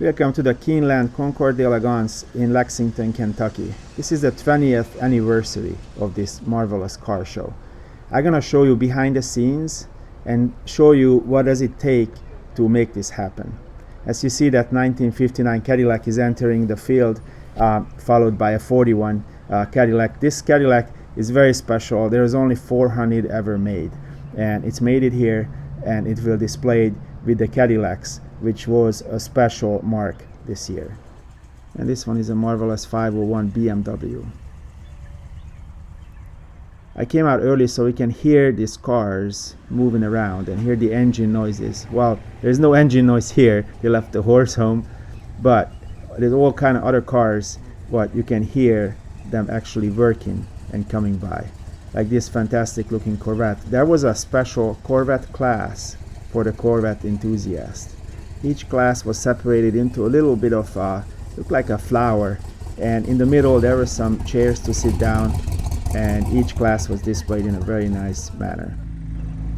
Welcome to the Keeneland Concours d'Elegance in Lexington, Kentucky. This is the 20th anniversary of this marvelous car show. I'm going to show you behind the scenes and show you what does it take to make this happen. As you see, that 1959 Cadillac is entering the field, followed by a 41 Cadillac. This Cadillac is very special. There's only 400 ever made, and it's made it here, and it will display with the Cadillacs, which was a special mark this year. And this one is a marvelous 501 BMW. I came out early so we can hear these cars moving around and hear the engine noises. Well, there's no engine noise here. They left the horse home, but there's all kind of other cars what you can hear them actually working and coming by. Like this fantastic looking Corvette. There was a special Corvette class for the Corvette enthusiast. Each class was separated into a little bit of looked like a flower, and in the middle there were some chairs to sit down, and each class was displayed in a very nice manner.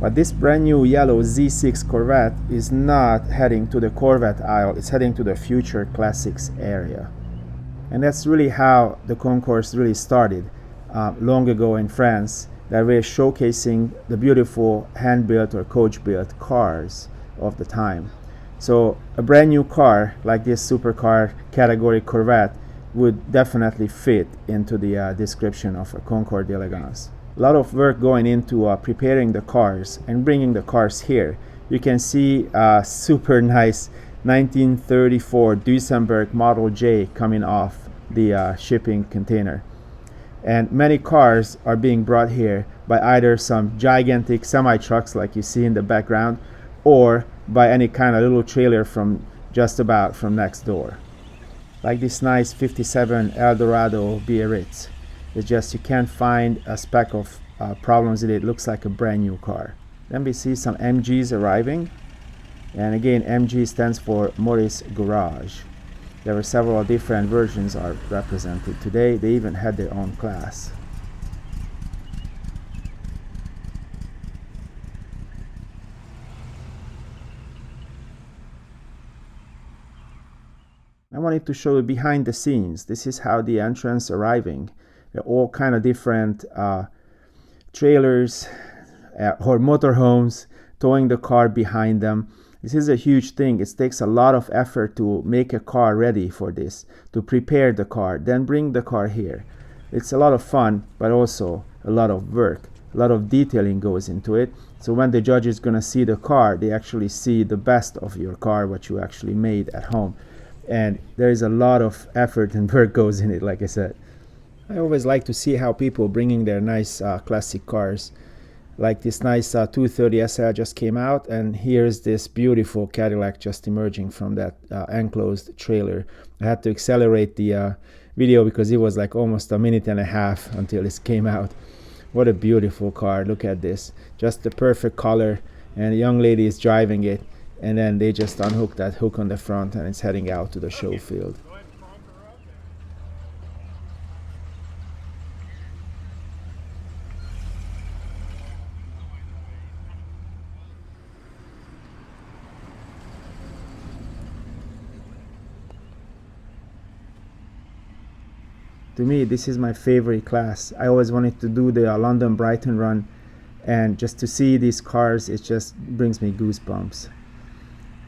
But this brand new yellow Z6 Corvette is not heading to the Corvette aisle, it's heading to the Future Classics area. And that's really how the concours really started long ago in France, that we're showcasing the beautiful hand-built or coach-built cars of the time. So a brand new car like this supercar category Corvette would definitely fit into the description of a Concours d'Elegance. A lot of work going into preparing the cars and bringing the cars here. You can see a super nice 1934 Duesenberg Model J coming off the shipping container. And many cars are being brought here by either some gigantic semi-trucks like you see in the background, or by any kind of little trailer from just about from next door. Like this nice 57 Eldorado Biarritz. It's just you can't find a speck of problems with it. It looks like a brand new car. Then we see some MGs arriving. And again, MG stands for Maurice Garage. There were several different versions are represented today. They even had their own class. I wanted to show you behind the scenes. This is how the entrance arriving. They're all kind of different trailers or motorhomes towing the car behind them. This is a huge thing. It takes a lot of effort to make a car ready for this, to prepare the car, then bring the car here. It's a lot of fun, but also a lot of work. A lot of detailing goes into it. So when the judge is going to see the car, they actually see the best of your car, what you actually made at home. And there is a lot of effort and work goes in it, like I said. I always like to see how people bringing their nice classic cars. Like this nice 230 SL just came out, and here's this beautiful Cadillac just emerging from that enclosed trailer. I had to accelerate the video because it was like almost a minute and a half until this came out. What a beautiful car. Look at this. Just the perfect color, and a young lady is driving it, and then they just unhook that hook on the front and it's heading out to the show field. To me, this is my favorite class. I always wanted to do the London-Brighton run, and just to see these cars, it just brings me goosebumps.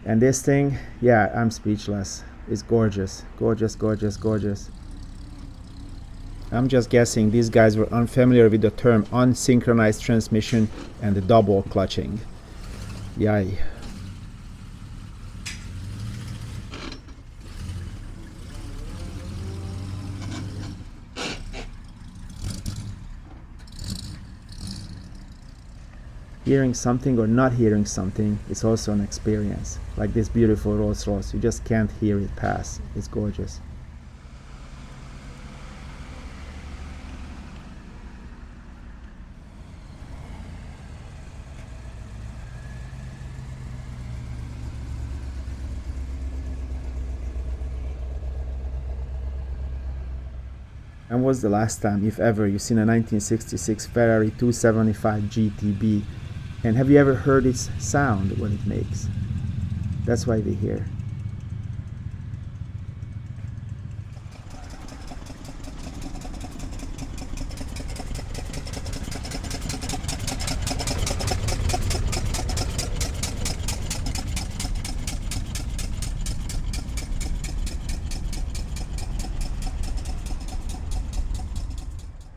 And this thing, yeah, I'm speechless. It's gorgeous, gorgeous, gorgeous, gorgeous. I'm just guessing these guys were unfamiliar with the term unsynchronized transmission and the double clutching. Yay. Hearing something or not hearing something is also an experience. Like this beautiful Rolls Royce, you just can't hear it pass. It's gorgeous. When was the last time, if ever, you've seen a 1966 Ferrari 275 GTB? And have you ever heard its sound, what it makes? That's why we're here.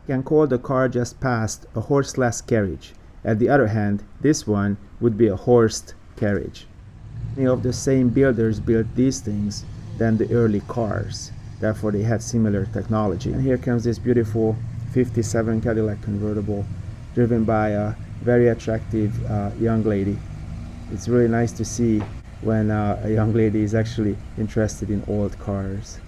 You can call the car just past a horseless carriage. At the other hand, this one would be a horsed carriage. Many of the same builders built these things than the early cars. Therefore, they had similar technology. And here comes this beautiful 57 Cadillac convertible driven by a very attractive young lady. It's really nice to see when a young lady is actually interested in old cars.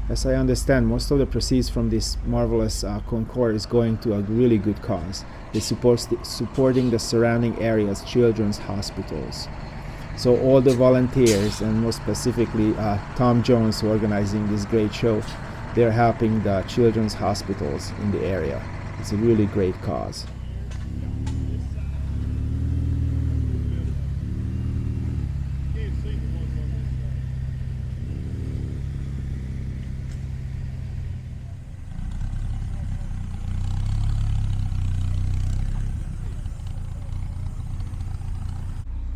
As I understand, most of the proceeds from this marvelous Concours is going to a really good cause. It's supporting the surrounding area's children's hospitals. So all the volunteers, and more specifically Tom Jones, who organizing this great show, they're helping the children's hospitals in the area. It's a really great cause.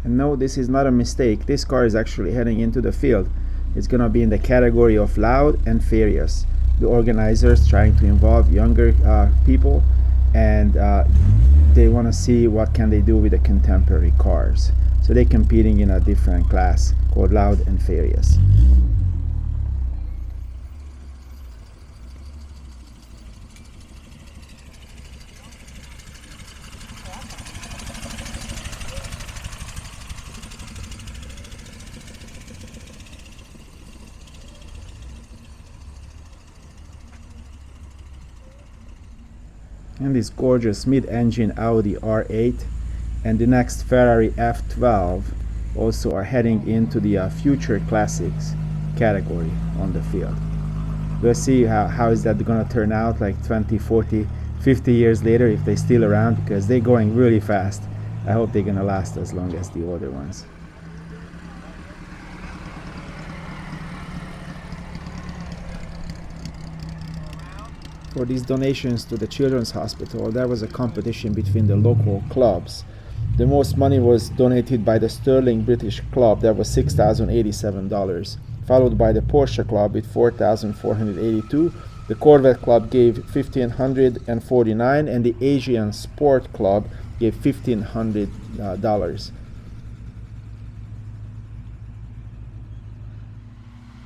And no, this is not a mistake. This car is actually heading into the field. It's going to be in the category of loud and furious. The organizers trying to involve younger people, and they want to see what can they do with the contemporary cars. So they're competing in a different class called loud and furious. And this gorgeous mid-engine Audi R8 and the next Ferrari F12 also are heading into the future classics category on the field. We'll see how is that going to turn out, like 20, 40 50 years later, if they're still around, because they're going really fast. I hope they're gonna last as long as the older ones. For these donations to the Children's Hospital, there was a competition between the local clubs. The most money was donated by the Sterling British Club, that was $6,087, followed by the Porsche Club with $4,482. The Corvette Club gave $1,549, and the Asian Sport Club gave $1,500.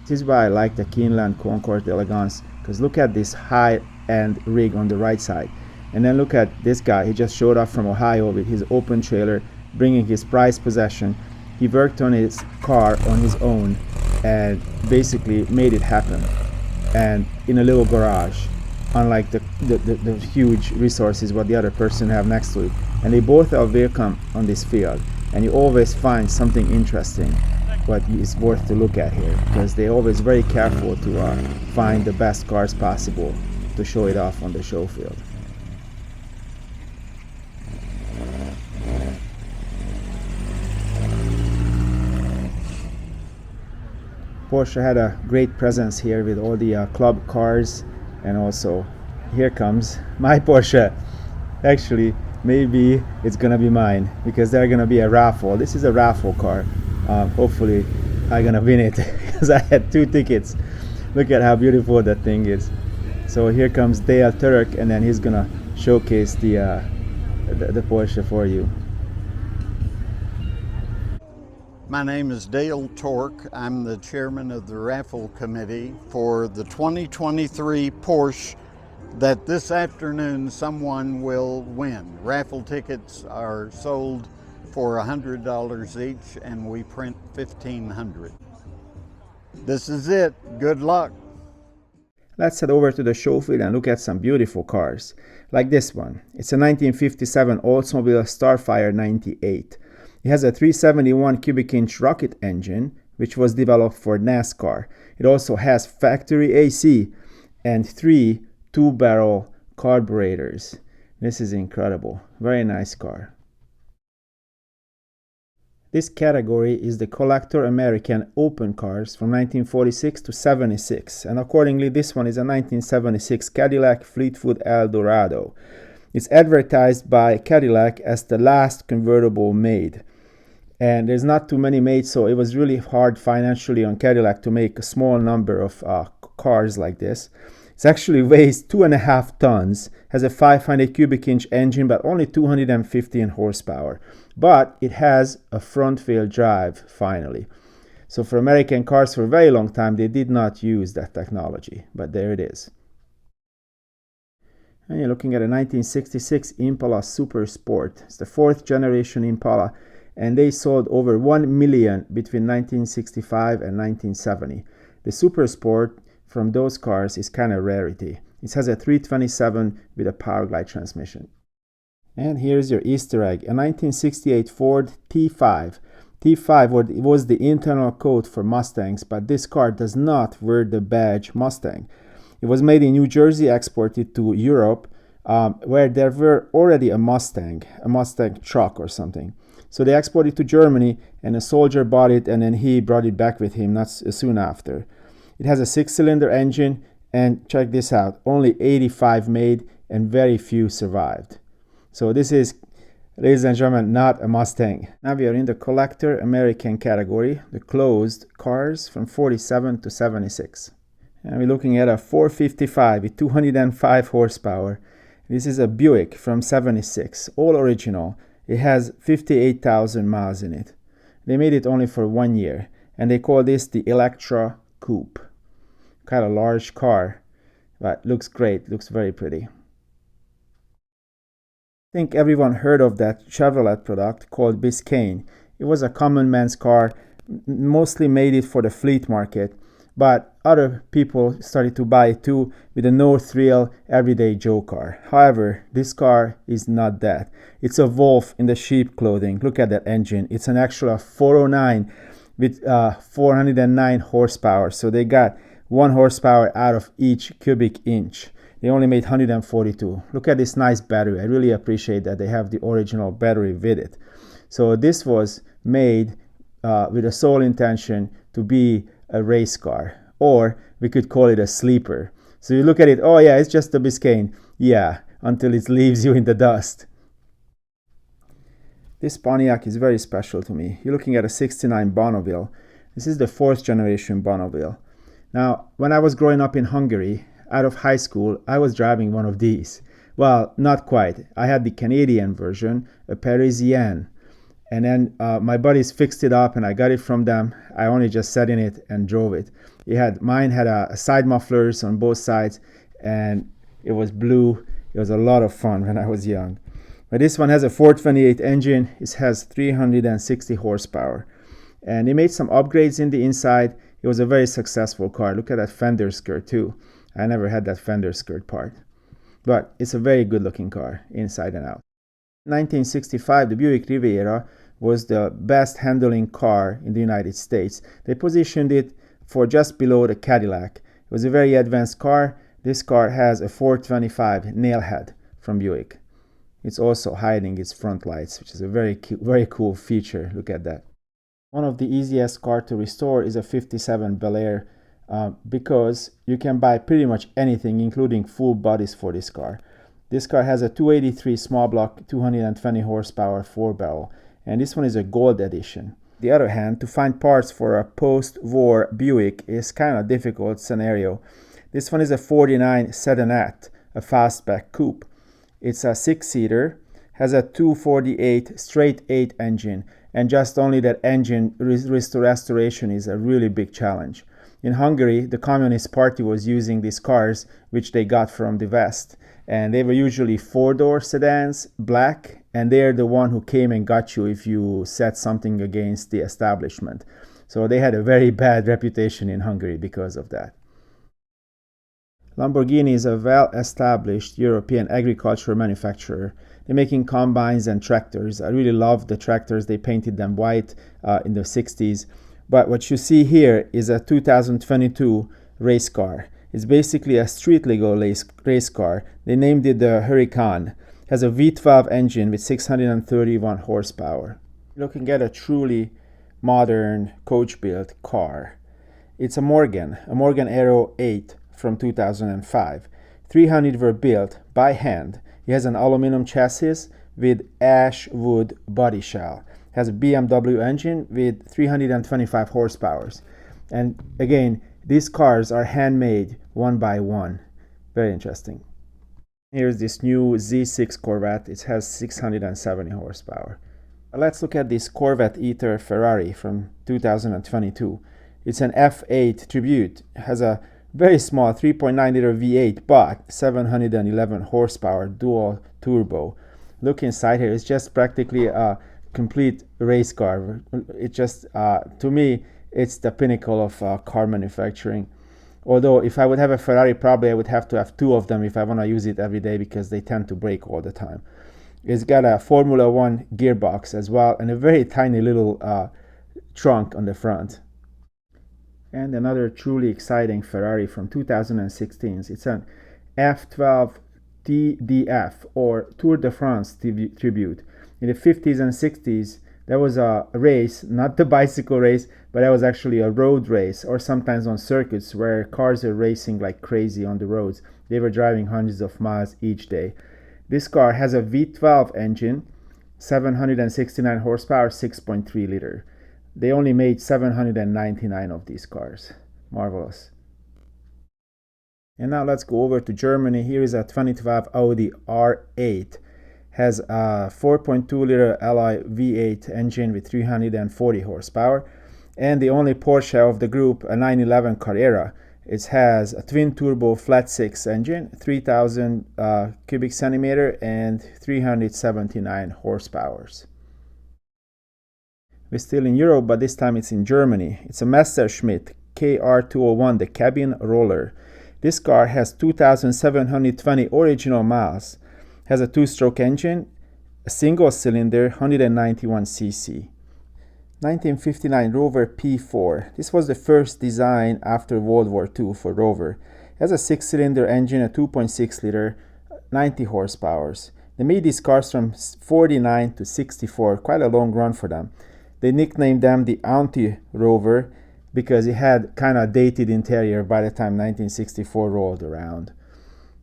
This is why I like the Keeneland Concours d'Elegance, because look at this high-end rig on the right side. And then look at this guy. He just showed up from Ohio with his open trailer, bringing his prized possession. He worked on his car on his own and basically made it happen, and in a little garage, unlike the huge resources what the other person have next to it. And they both are welcome on this field, and you always find something interesting what is worth to look at here, because they're always very careful to find the best cars possible to show it off on the show field. Porsche had a great presence here with all the club cars, and also here comes my Porsche. Actually, maybe it's gonna be mine, because they're gonna be a raffle. This is a raffle car. Hopefully I'm gonna win it because I had 2 tickets. Look at how beautiful that thing is. So here comes Dale Turek, and then he's gonna showcase the Porsche for you. My name is Dale Tork. I'm the chairman of the Raffle Committee for the 2023 Porsche that this afternoon someone will win. Raffle tickets are sold for $100 each, and we print 1,500. This is it. Good luck. Let's head over to the show field and look at some beautiful cars, like this one. It's a 1957 Oldsmobile Starfire 98. It has a 371 cubic inch rocket engine, which was developed for NASCAR. It also has factory AC and 3 2-barrel carburetors. This is incredible. Very nice car. This category is the Collector American Open Cars from 1946 to 76, and accordingly this one is a 1976 Cadillac Fleetwood Eldorado. It's advertised by Cadillac as the last convertible made. And there's not too many made, so it was really hard financially on Cadillac to make a small number of cars like this. It actually weighs 2.5 tons, has a 500 cubic inch engine, but only 215 horsepower. But it has a front wheel drive finally. So for American cars for a very long time, they did not use that technology, but there it is. And you're looking at a 1966 Impala Super Sport. It's the 4th generation Impala, and they sold over 1 million between 1965 and 1970. The Super Sport from those cars is kind of rarity. It has a 327 with a power glide transmission. And here's your Easter egg, a 1968 Ford T5. T5 was the internal code for Mustangs, but this car does not wear the badge Mustang. It was made in New Jersey, exported to Europe, where there were already a Mustang truck or something. So they exported to Germany, and a soldier bought it, and then he brought it back with him not soon after. It has a 6-cylinder engine, and check this out, only 85 made and very few survived. So this is, ladies and gentlemen, not a Mustang. Now we are in the Collector American category, the closed cars from 47 to 76. And we're looking at a 455 with 205 horsepower. This is a Buick from 76, all original. It has 58,000 miles in it. They made it only for 1 year, and they call this the Electra Coupe. Kind of large car, but looks great, looks very pretty. I think everyone heard of that Chevrolet product called Biscayne. It was a common man's car, mostly made it for the fleet market, but other people started to buy it too with a no-thrill everyday Joe car. However, this car is not that. It's a wolf in the sheep clothing. Look at that engine. It's an actual 409 with 409 horsepower. So they got 1 horsepower out of each cubic inch. They only made 142. Look at this nice battery. I really appreciate that they have the original battery with it. So this was made with the sole intention to be a race car, or we could call it a sleeper. So you look at it, oh yeah, it's just a Biscayne. Yeah, until it leaves you in the dust. This Pontiac is very special to me. You're looking at a 69 Bonneville. This is the 4th generation Bonneville. Now, when I was growing up in Hungary, out of high school, I was driving one of these. Well, not quite. I had the Canadian version, a Parisienne. And then my buddies fixed it up and I got it from them. I only just sat in it and drove it. Mine had a side mufflers on both sides and it was blue. It was a lot of fun when I was young. But this one has a 428 engine. It has 360 horsepower. And they made some upgrades in the inside. It was a very successful car. Look at that fender skirt too. I never had that fender skirt part. But it's a very good looking car, inside and out. In 1965, the Buick Riviera was the best handling car in the United States. They positioned it for just below the Cadillac. It was a very advanced car. This car has a 425 nail head from Buick. It's also hiding its front lights, which is a very cool feature. Look at that. One of the easiest cars to restore is a 57 Bel Air because you can buy pretty much anything, including full bodies for this car. This car has a 283 small block, 220 horsepower 4-barrel, and this one is a gold edition. On the other hand, to find parts for a post-war Buick is kind of a difficult scenario. This one is a 49 Sedanette, a fastback coupe. It's a 6-seater, has a 248 straight 8 engine, and just only that engine restoration is a really big challenge. In Hungary, the Communist Party was using these cars, which they got from the West, and they were usually 4-door sedans, black, and they're the one who came and got you if you said something against the establishment. So they had a very bad reputation in Hungary because of that. Lamborghini is a well-established European agricultural manufacturer. They're making combines and tractors. I really love the tractors. They painted them white in the 60s. But what you see here is a 2022 race car. It's basically a street legal race car. They named it the Hurricane. It has a V12 engine with 631 horsepower. Looking at a truly modern coach-built car. It's a Morgan Aero 8 from 2005. 300 were built by hand. It has an aluminum chassis with ash wood body shell. It has a BMW engine with 325 horsepower. And again, these cars are handmade one by one. Very interesting. Here's this new Z6 Corvette. It has 670 horsepower. Let's look at this Corvette Eater Ferrari from 2022. It's an F8 Tribute. It has a very small 3.9 liter V8, but 711 horsepower dual turbo. Look inside here. It's just practically a complete race car. It just, to me, it's the pinnacle of car manufacturing. Although if I would have a Ferrari, probably I would have to have 2 of them if I want to use it every day because they tend to break all the time. It's got a Formula 1 gearbox as well and a very tiny little trunk on the front. And another truly exciting Ferrari from 2016. It's an F12 TDF, or Tour de France Tribute. In the 50s and 60s, there was a race, not the bicycle race, but that was actually a road race, or sometimes on circuits where cars are racing like crazy on the roads. They were driving hundreds of miles each day. This car has a V12 engine, 769 horsepower, 6.3 liter. They only made 799 of these cars. Marvelous. And now let's go over to Germany. Here is a 2012 Audi R8. Has a 4.2 liter alloy V8 engine with 340 horsepower. And the only Porsche of the group, a 911 Carrera. It has a twin turbo flat 6 engine, 3000 cubic centimeter and 379 horsepower. We're still in Europe, but this time it's in Germany. It's a Messerschmitt KR201, the cabin roller. This car has 2,720 original miles, has a 2-stroke engine, a single cylinder, 191 cc. 1959 Rover P4. This was the first design after World War II for Rover. has a 6-cylinder engine, a 2.6 liter, 90 horsepower. They made these cars from 49 to 64, quite a long run for them. They nicknamed them the Auntie Rover because it had kind of dated interior by the time 1964 rolled around.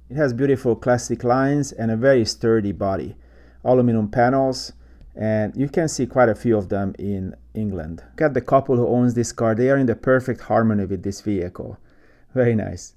It has beautiful classic lines and a very sturdy body, aluminum panels, and you can see quite a few of them in England. Look at the couple who owns this car. They are in the perfect harmony with this vehicle. Very nice.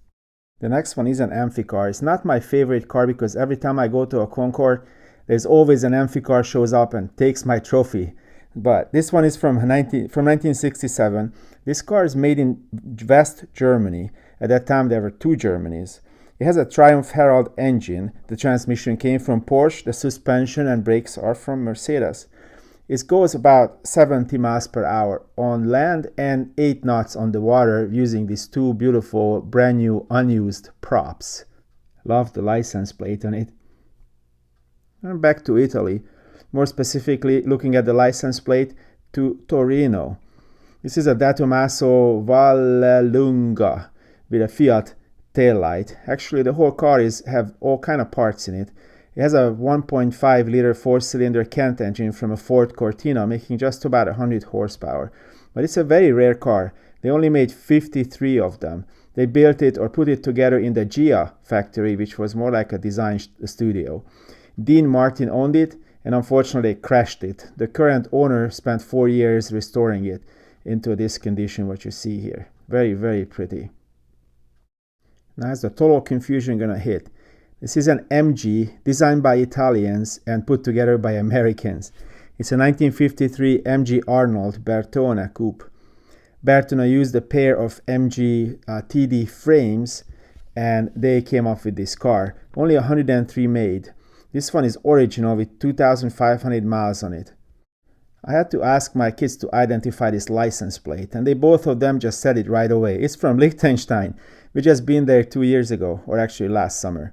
The next one is an Amphicar. It's not my favorite car because every time I go to a Concours, there's always an Amphicar shows up and takes my trophy. But this one is from 1967. This car is made in West Germany. At that time, there were two Germanys. It has a Triumph Herald engine. The transmission came from Porsche. The suspension and brakes are from Mercedes. It goes about 70 miles per hour on land and 8 knots on the water using these two beautiful brand new unused props. Love the license plate on it. And back to Italy. More specifically, looking at the license plate to Torino. This is a Da Tommaso Vallelunga with a Fiat taillight. Actually, the whole car have all kind of parts in it. It has a 1.5 liter 4-cylinder Kent engine from a Ford Cortina, making just about 100 horsepower. But it's a very rare car. They only made 53 of them. They built it or put it together in the Gia factory, which was more like a design studio. Dean Martin owned it, and unfortunately crashed it. The current owner spent 4 years restoring it into this condition, what you see here. Very, very pretty. Now is the total confusion gonna hit. This is an MG designed by Italians and put together by Americans. It's a 1953 MG Arnold Bertone coupe. Bertone used a pair of MG TD frames and they came up with this car. Only 103 made. This one is original with 2,500 miles on it. I had to ask my kids to identify this license plate, and they both of them just said it right away. It's from Liechtenstein. We just been there 2 years ago, or actually last summer.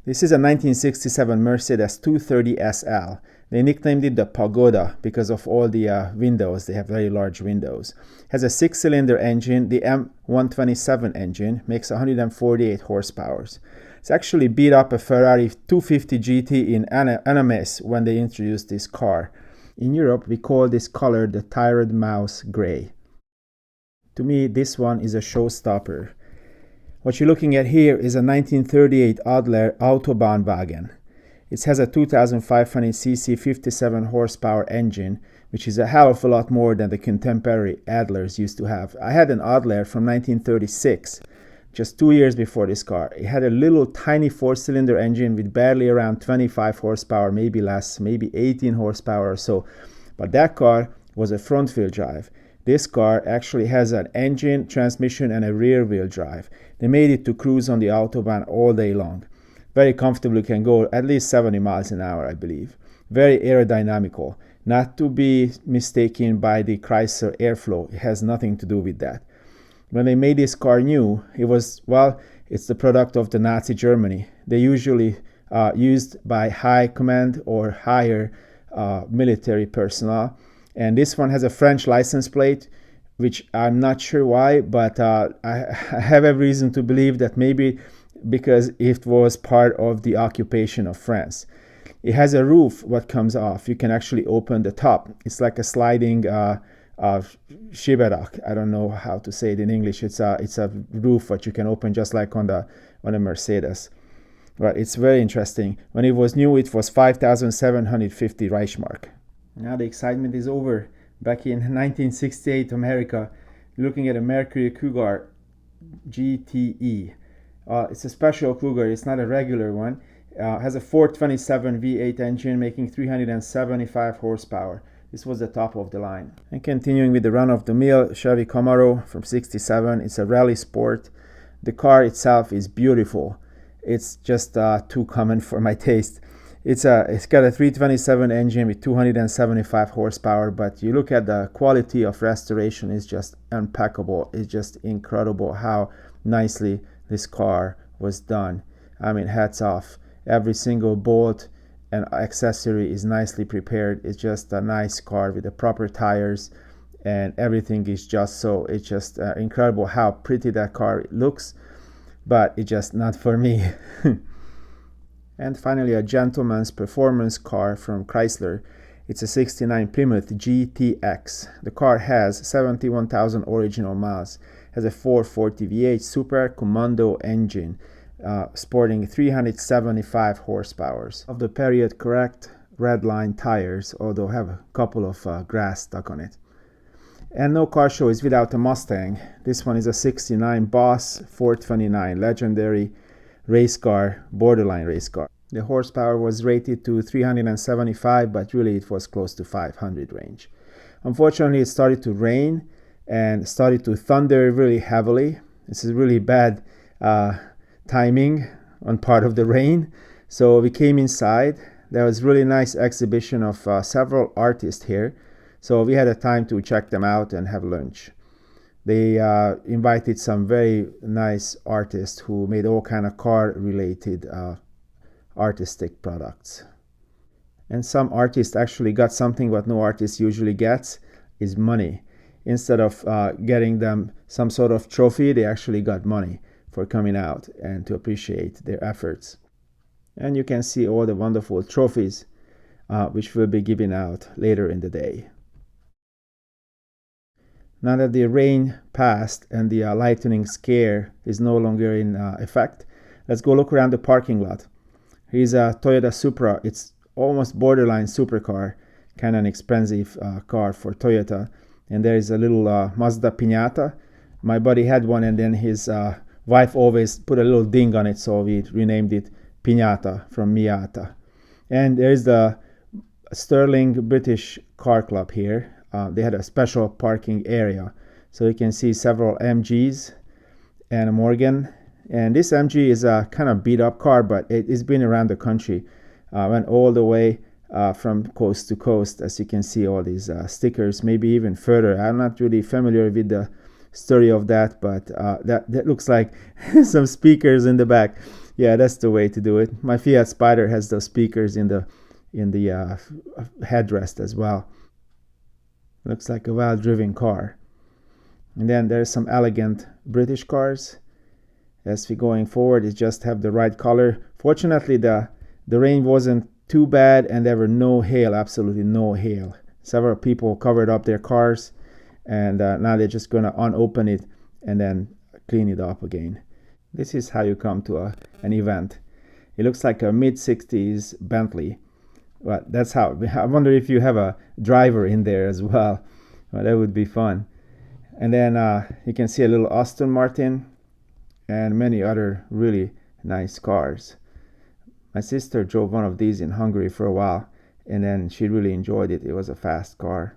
This is a 1967 Mercedes 230 SL. They nicknamed it the Pagoda because of all the windows. They have very large windows. Has a 6-cylinder engine. The M127 engine makes 148 horsepower. It's actually beat up a Ferrari 250 GT in Annamasse when they introduced this car. In Europe, we call this color the Tired Mouse Gray. To me, this one is a showstopper. What you're looking at here is a 1938 Adler Autobahnwagen. It has a 2,500cc 57 horsepower engine, which is a hell of a lot more than the contemporary Adlers used to have. I had an Adler from 1936, just 2 years before this car. It had a little tiny 4-cylinder engine with barely around 25 horsepower, maybe less, maybe 18 horsepower or so. But that car was a front-wheel drive. This car actually has an engine, transmission, and a rear-wheel drive. They made it to cruise on the Autobahn all day long. Very comfortably can go at least 70 miles an hour, I believe. Very aerodynamical. Not to be mistaken by the Chrysler Airflow. It has nothing to do with that. When they made this car new, it was, well, it's the product of the Nazi Germany. They usually used by high command or higher military personnel. And this one has a French license plate, which I'm not sure why, but I have a reason to believe that maybe because it was part of the occupation of France. It has a roof what comes off. You can actually open the top. It's like a sliding shiberak. I don't know how to say it in English. It's a roof what you can open just like on a Mercedes. But it's very interesting. When it was new, it was 5,750 Reichsmark. Now the excitement is over. Back in 1968 America, looking at a Mercury Cougar GTE. It's a special Cougar. It's not a regular one. Has a 427 V8 engine making 375 horsepower. This was the top of the line. And continuing with the run-of-the-mill Chevy Camaro from 67. It's a rally sport. The car itself is beautiful. It's just too common for my taste. It's got a 327 engine with 275 horsepower, but you look at the quality of restoration is just impeccable. It's just incredible how nicely this car was done. I mean, hats off. Every single bolt and accessory is nicely prepared. It's just a nice car with the proper tires, and everything is just so. It's just incredible how pretty that car looks. but it's just not for me. And finally, a gentleman's performance car from Chrysler. It's a 69 Plymouth GTX. The car has 71,000 original miles, has a 440 V8 Super Commando engine, sporting 375 horsepower. Of the period correct red line tires, although have a couple of grass stuck on it. And no car show is without a Mustang. This one is a 69 Boss 429, legendary race car, borderline race car. The horsepower was rated to 375, but really it was close to 500 range. Unfortunately, it started to rain and started to thunder really heavily. This is really bad timing on part of the rain. So we came inside. There was really nice exhibition of several artists here. So we had a time to check them out and have lunch. They invited some very nice artists who made all kind of car-related artistic products. And some artists actually got something what no artist usually gets, is money. Instead of getting them some sort of trophy, they actually got money for coming out and to appreciate their efforts. And you can see all the wonderful trophies which will be given out later in the day. Now that the rain passed and the lightning scare is no longer in effect, let's go look around the parking lot. Here's a Toyota Supra. It's almost borderline supercar, kind of an expensive car for Toyota. And there is a little Mazda Piñata. My buddy had one, and then his wife always put a little ding on it, so we renamed it Piñata from Miata. And there's the Sterling British Car Club here. They had a special parking area, so you can see several MGs and a Morgan. And this MG is a kind of beat up car, but it's been around the country. Went all the way from coast to coast, as you can see all these stickers, maybe even further. I'm not really familiar with the story of that, but that looks like some speakers in the back. Yeah, that's the way to do it. My Fiat Spider has those speakers in the headrest as well. Looks like a well-driven car. And then there's some elegant British cars. As we're going forward, it just have the right color. Fortunately, the rain wasn't too bad, and there were no hail, absolutely no hail. Several people covered up their cars, and now they're just going to unopen it and then clean it up again. This is how you come to an event. It looks like a mid-60s Bentley. But that's how. I wonder if you have a driver in there as well. Well, that would be fun. And then you can see a little Aston Martin and many other really nice cars. My sister drove one of these in Hungary for a while, and then she really enjoyed it. It was a fast car.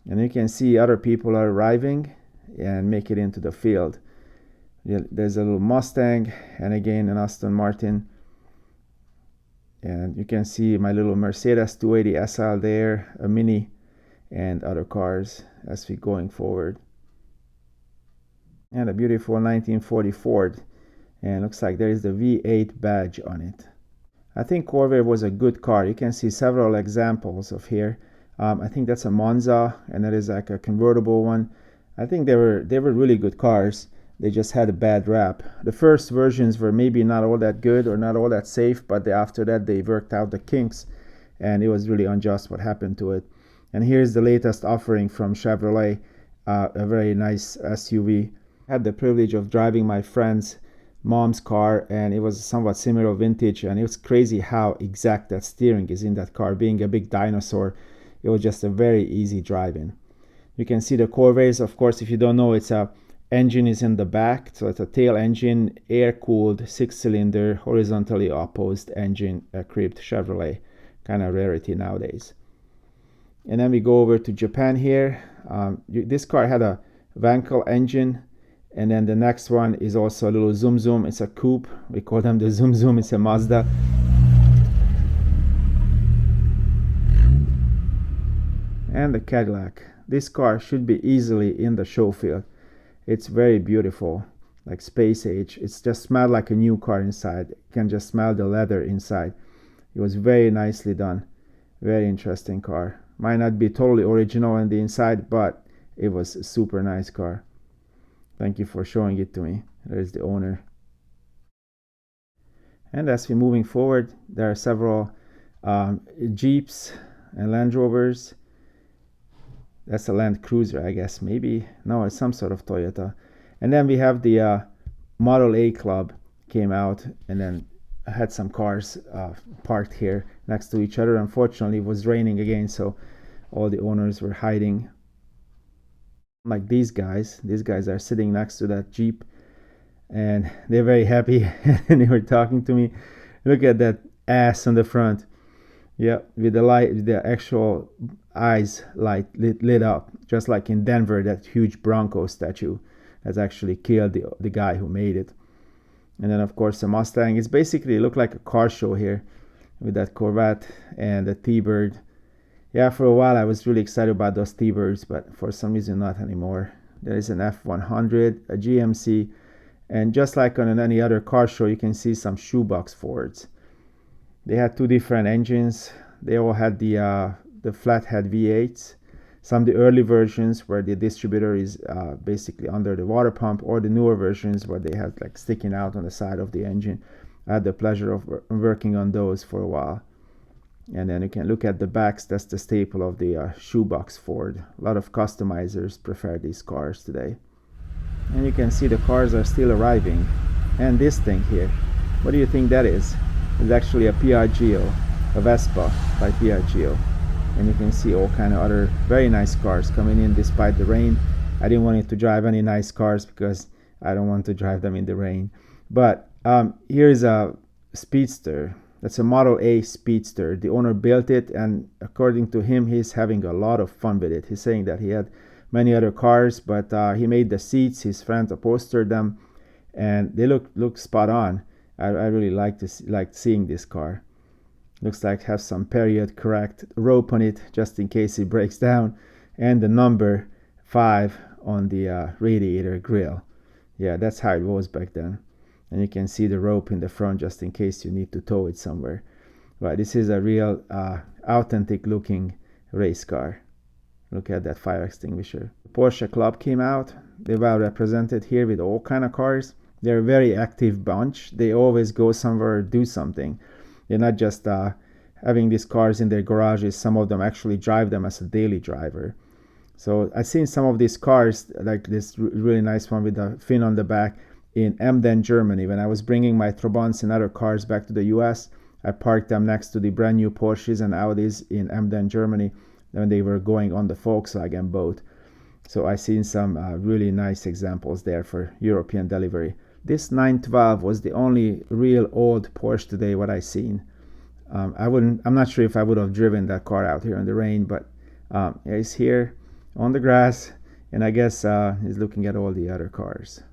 And you can see other people are arriving and make it into the field. There's a little Mustang and again an Aston Martin. And you can see my little Mercedes 280 SL there, a Mini, and other cars as we're going forward. And a beautiful 1940 Ford. And looks like there is the V8 badge on it. I think Corvair was a good car. You can see several examples of here. I think that's a Monza, and that is like a convertible one. I think they were really good cars. They just had a bad rap. The first versions were maybe not all that good or not all that safe, but after that they worked out the kinks, and it was really unjust what happened to it. And here's the latest offering from Chevrolet, a very nice SUV. I had the privilege of driving my friend's mom's car, and it was somewhat similar vintage, and it was crazy how exact that steering is in that car. Being a big dinosaur, it was just a very easy drive-in. You can see the Corvairs, of course. If you don't know, it's a engine is in the back, so it's a tail engine, air-cooled 6-cylinder horizontally opposed engine, a cribbed Chevrolet, kind of rarity nowadays. And then we go over to Japan here. This car had a Wankel engine, and then the next one is also a little Zoom Zoom. It's a coupe. We call them the Zoom Zoom. It's a Mazda. And the Cadillac. This car should be easily in the show field. It's very beautiful, like space age. It's just smelled like a new car inside. You can just smell the leather inside. It was very nicely done. Very interesting car. Might not be totally original on the inside, but it was a super nice car. Thank you for showing it to me. There's the owner. And as we're moving forward, there are several Jeeps and Land Rovers. That's a Land Cruiser, I guess. Maybe. No, it's some sort of Toyota. And then we have the Model A Club came out, and then had some cars parked here next to each other. Unfortunately, it was raining again, so all the owners were hiding. Like these guys are sitting next to that Jeep, and they're very happy. And they were talking to me. Look at that ass on the front. Yeah, with the light, the actual eyes light lit up, just like in Denver, that huge Bronco statue has actually killed the guy who made it. And then of course the Mustang. It's basically looked like a car show here with that Corvette and the T-Bird. Yeah, for a while I was really excited about those T-Birds, but for some reason not anymore. There is an F100, a GMC, and just like on any other car show, you can see some shoebox Fords. They had two different engines. They all had the flathead V8s. Some of the early versions where the distributor is basically under the water pump, or the newer versions where they have like sticking out on the side of the engine. I had the pleasure of working on those for a while. And then you can look at the backs. That's the staple of the shoebox Ford. A lot of customizers prefer these cars today. And you can see the cars are still arriving. And this thing here, what do you think that is? It's actually a Piaggio, a Vespa by Piaggio. And you can see all kind of other very nice cars coming in despite the rain. I didn't want it to drive any nice cars because I don't want to drive them in the rain. But here's a Speedster. That's a Model A Speedster. The owner built it, and according to him, he's having a lot of fun with it. He's saying that he had many other cars, but he made the seats. His friend upholstered them, and they look spot on. I really like seeing this car. Looks like has some period correct rope on it just in case it breaks down, and the number 5 on the radiator grill. Yeah, that's how it was back then. And you can see the rope in the front just in case you need to tow it somewhere. But this is a real authentic looking race car. Look at that fire extinguisher. The Porsche Club came out. They're well represented here with all kind of cars. They're a very active bunch. They always go somewhere or do something. They're not just having these cars in their garages. Some of them actually drive them as a daily driver. So I've seen some of these cars, like this really nice one with the fin on the back, in Emden, Germany. When I was bringing my Trabants and other cars back to the US, I parked them next to the brand new Porsches and Audis in Emden, Germany, when they were going on the Volkswagen boat. So I've seen some really nice examples there for European delivery. This 912 was the only real old Porsche today what I seen. I'm not sure if I would have driven that car out here in the rain, but he's here on the grass, and I guess he's looking at all the other cars.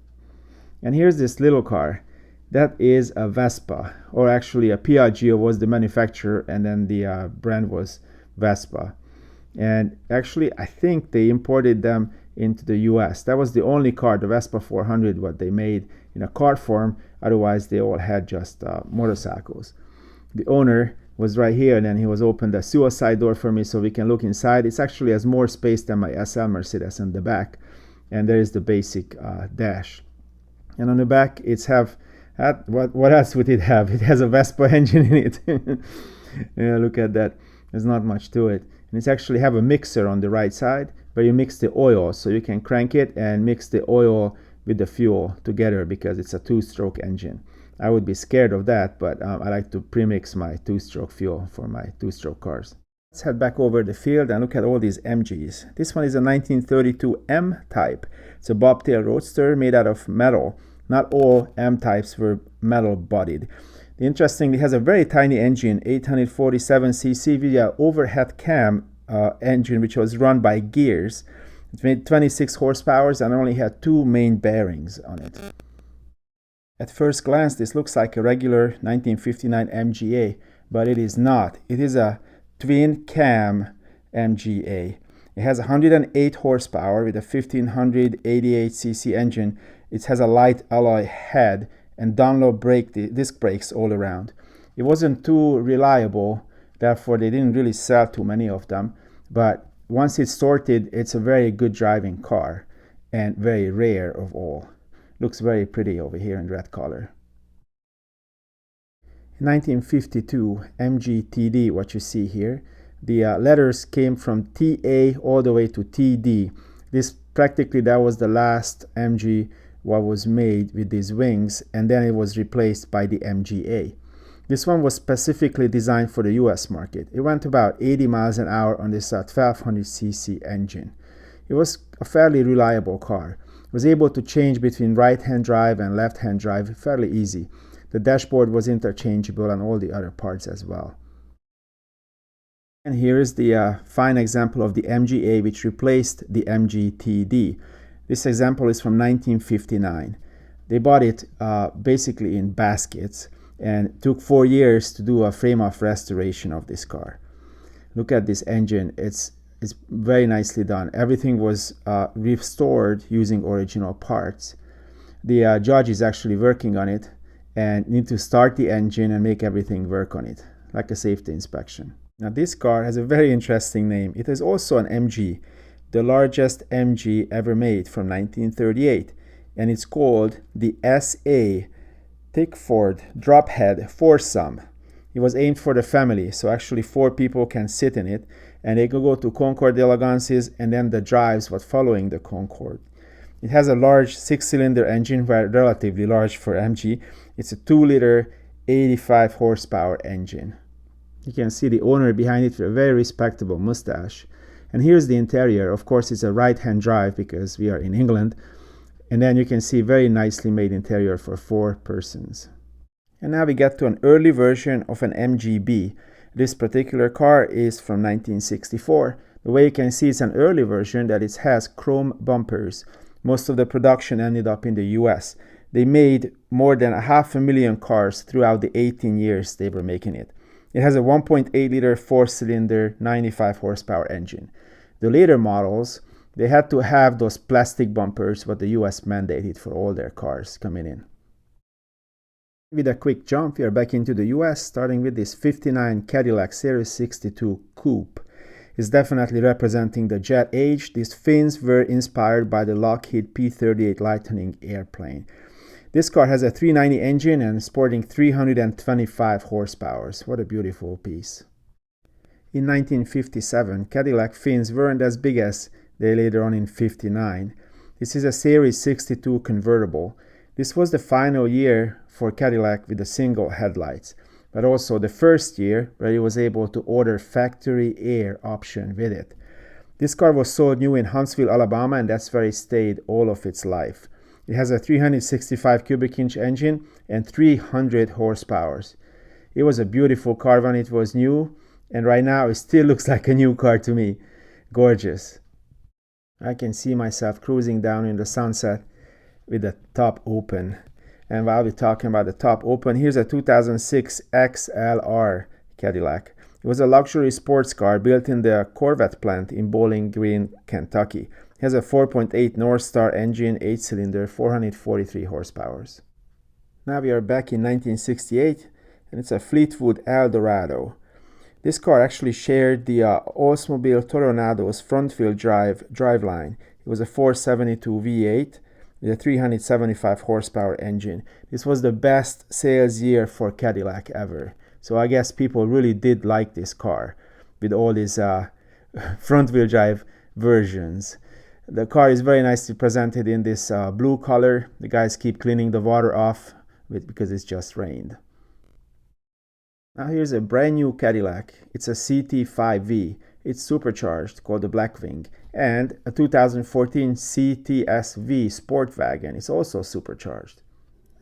And here's this little car. That is a Vespa, or actually a Piaggio was the manufacturer, and then the brand was Vespa. And actually, I think they imported them into the US. That was the only car, the Vespa 400, what they made in a car form. Otherwise, they all had just motorcycles. The owner was right here, and then he was opened the suicide door for me so we can look inside. It actually has more space than my SL Mercedes in the back. And there is the basic dash. And on the back, what else would it have? It has a Vespa engine in it. Yeah, look at that. There's not much to it. And it's actually have a mixer on the right side where you mix the oil, so you can crank it and mix the oil with the fuel together because it's a 2-stroke engine. I would be scared of that, but I like to premix my 2-stroke fuel for my 2-stroke cars. Let's head back over the field and look at all these MGs. This one is a 1932 M type. It's a bobtail roadster made out of metal. Not all M types were metal bodied. Interestingly, it has a very tiny engine, 847cc via overhead cam engine, which was run by gears. It made 26 horsepower and only had 2 main bearings on it. At first glance, this looks like a regular 1959 MGA, but it is not. It is a twin cam MGA. It has 108 horsepower with a 1588cc engine. It has a light alloy head and Dunlop disc brakes all around. It wasn't too reliable, therefore they didn't really sell too many of them, but once it's sorted, it's a very good driving car and very rare of all. Looks very pretty over here in red color. In 1952, MGTD, what you see here, the letters came from TA all the way to TD. That was the last MG what was made with these wings, and then it was replaced by the MGA. This one was specifically designed for the US market. It went about 80 miles an hour on this 1200cc engine. It was a fairly reliable car. It was able to change between right-hand drive and left-hand drive fairly easy. The dashboard was interchangeable and all the other parts as well. And here is the fine example of the MGA, which replaced the MGTD. This example is from 1959. They bought it basically in baskets, and it took 4 years to do a frame-off restoration of this car. Look at this engine. It's very nicely done. Everything was restored using original parts. The judge is actually working on it and need to start the engine and make everything work on it, like a safety inspection. Now this car has a very interesting name. It is also an MG, the largest MG ever made from 1938, and it's called the SA Tickford Drophead Foursome. It was aimed for the family, so actually 4 people can sit in it, and they can go to Concours d'Elegances and then the drives what following the Concours. It has a large 6-cylinder engine, relatively large for MG. It's a 2-liter 85 horsepower engine. You can see the owner behind it with a very respectable mustache. And here's the interior. Of course, it's a right-hand drive because we are in England. And then you can see very nicely made interior for 4 persons. And now we get to an early version of an MGB. This particular car is from 1964. The way you can see, it's an early version that it has chrome bumpers. Most of the production ended up in the US. They made more than 500,000 cars throughout the 18 years they were making it. It has a 1.8-liter 4-cylinder 95 horsepower engine. The later models, they had to have those plastic bumpers what the US mandated for all their cars coming in. With a quick jump, we are back into the US, starting with this 59 Cadillac Series 62 Coupe. It's definitely representing the jet age. These fins were inspired by the Lockheed P-38 Lightning airplane. This car has a 390 engine and sporting 325 horsepower. What a beautiful piece. In 1957, Cadillac fins weren't as big as they later on in 59. This is a Series 62 convertible. This was the final year for Cadillac with the single headlights, but also the first year where he was able to order factory air option with it. This car was sold new in Huntsville, Alabama, and that's where it stayed all of its life. It has a 365 cubic inch engine and 300 horsepower. It was a beautiful car when it was new, and right now it still looks like a new car to me. Gorgeous. I can see myself cruising down in the sunset with the top open. And while we're talking about the top open, here's a 2006 XLR Cadillac. It was a luxury sports car built in the Corvette plant in Bowling Green, Kentucky. It has a 4.8 North Star engine, 8-cylinder, 443 horsepower. Now we are back in 1968, and it's a Fleetwood Eldorado. This car actually shared the Oldsmobile Toronado's front-wheel drive driveline. It was a 472 V8 with a 375 horsepower engine. This was the best sales year for Cadillac ever. So I guess people really did like this car with all these front-wheel drive versions. The car is very nicely presented in this blue color. The guys keep cleaning the water off because it's just rained. Now here's a brand new Cadillac. It's a CT5V. It's supercharged, called the Blackwing, and a 2014 CTSV Sport Wagon. It's also supercharged.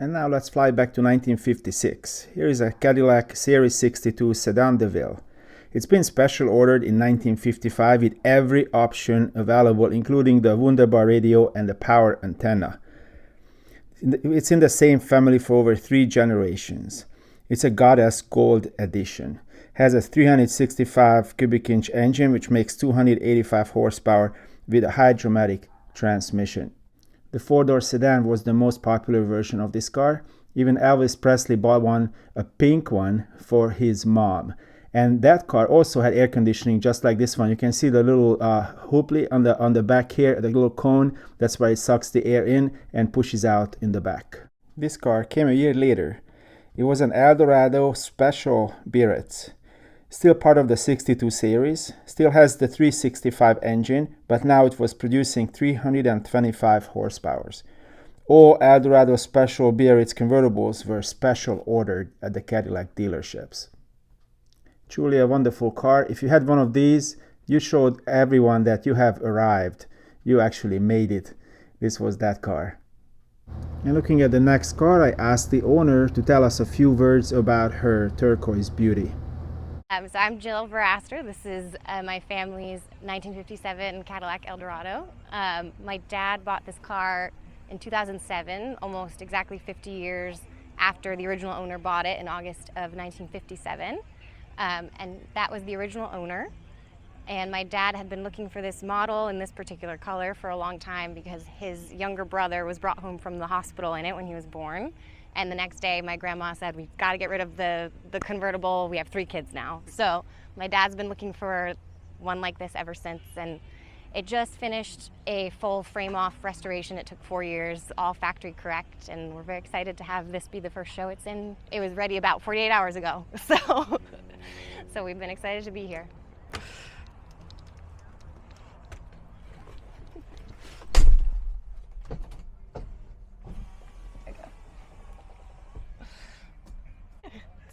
And now let's fly back to 1956. Here is a Cadillac Series 62 Sedan DeVille. It's been special ordered in 1955 with every option available, including the Wunderbar radio and the power antenna. It's in the same family for over 3 generations. It's a Goddess Gold Edition. Has a 365 cubic inch engine which makes 285 horsepower with a hydromatic transmission. The 4-door sedan was the most popular version of this car. Even Elvis Presley bought one, a pink one, for his mom. And that car also had air conditioning just like this one. You can see the little hooply on the back here, the little cone. That's where it sucks the air in and pushes out in the back. This car came a year later. It was an Eldorado Special Biarritz. Still part of the 62 series, still has the 365 engine, but now it was producing 325 horsepower. All Eldorado Special Biarritz convertibles were special ordered at the Cadillac dealerships. Truly a wonderful car. If you had one of these, you showed everyone that you have arrived. You actually made it. This was that car. And looking at the next car, I asked the owner to tell us a few words about her turquoise beauty. So I'm Jill Veraster. This is my family's 1957 Cadillac Eldorado. My dad bought this car in 2007, almost exactly 50 years after the original owner bought it in August of 1957. And that was the original owner. And my dad had been looking for this model in this particular color for a long time because his younger brother was brought home from the hospital in it when he was born. And the next day, my grandma said, we've got to get rid of the convertible. We have 3 kids now. So my dad's been looking for one like this ever since. And it just finished a full frame-off restoration. It took 4 years, all factory correct. And we're very excited to have this be the first show it's in. It was ready about 48 hours ago. So we've been excited to be here.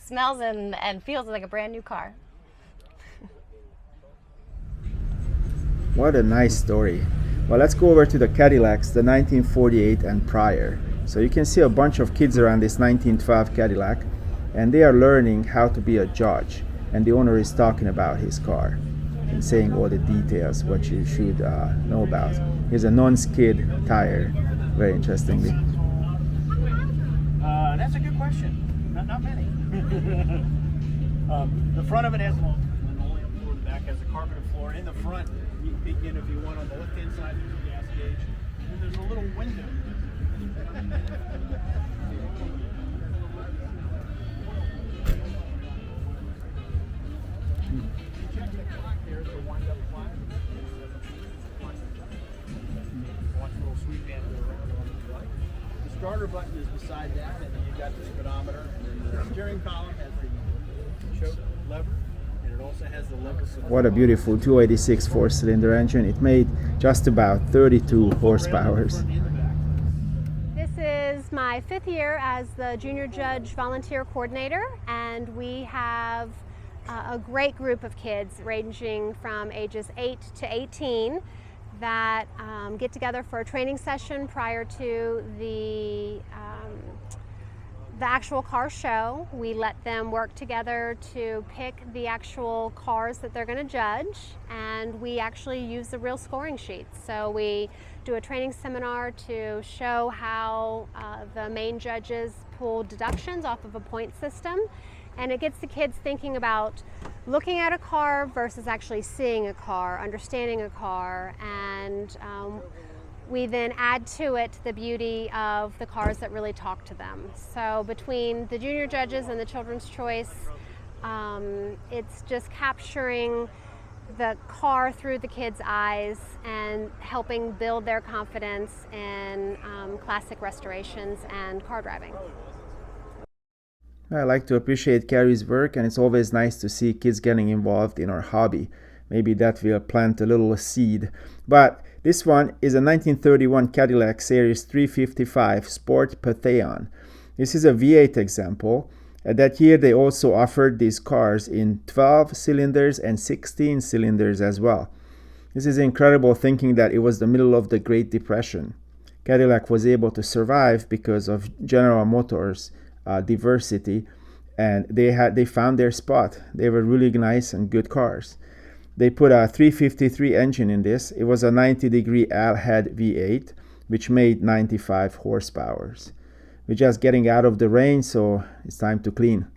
Smells and feels like a brand new car. What a nice story. Well, let's go over to the Cadillacs, the 1948 and prior. So you can see a bunch of kids around this 1912 Cadillac, and they are learning how to be a judge. And the owner is talking about his car and saying all the details, what you should know about. Here's a non-skid tire, very interestingly. That's a good question. Not many. The front of it has linoleum floor, the back has a carpeted floor. In the front, you can peek in if you want on the left-hand side, there's a gas gauge. And there's a little window. Check the clock, there's a wind-up clock. Watch a little sweep band go around on the right. The starter button is beside that, and then you've got the speedometer. The steering column has the choke lever, and it also has the lever for the... What a beautiful 286 4-cylinder engine. It made just about 32 horsepower. This is my 5th year as the Junior Judge Volunteer Coordinator, and we have a great group of kids ranging from ages 8 to 18 that get together for a training session prior to the actual car show. We let them work together to pick the actual cars that they're going to judge, and we actually use the real scoring sheets. So we do a training seminar to show how the main judges pull deductions off of a point system, and it gets the kids thinking about looking at a car versus actually seeing a car, understanding a car, and we then add to it the beauty of the cars that really talk to them. So between the junior judges and the Children's Choice, it's just capturing the car through the kids' eyes and helping build their confidence in classic restorations and car driving. I like to appreciate Carrie's work, and it's always nice to see kids getting involved in our hobby. Maybe that will plant a little seed. But this one is a 1931 Cadillac Series 355 Sport Patheon. This is a V8 example. That year they also offered these cars in 12 cylinders and 16 cylinders as well. This is incredible, thinking that it was the middle of the Great Depression. Cadillac was able to survive because of General Motors diversity, and they found their spot. They were really nice and good cars. They put a 353 engine in this. It was a 90-degree L-head V8, which made 95 horsepower. We're just getting out of the rain, so it's time to clean.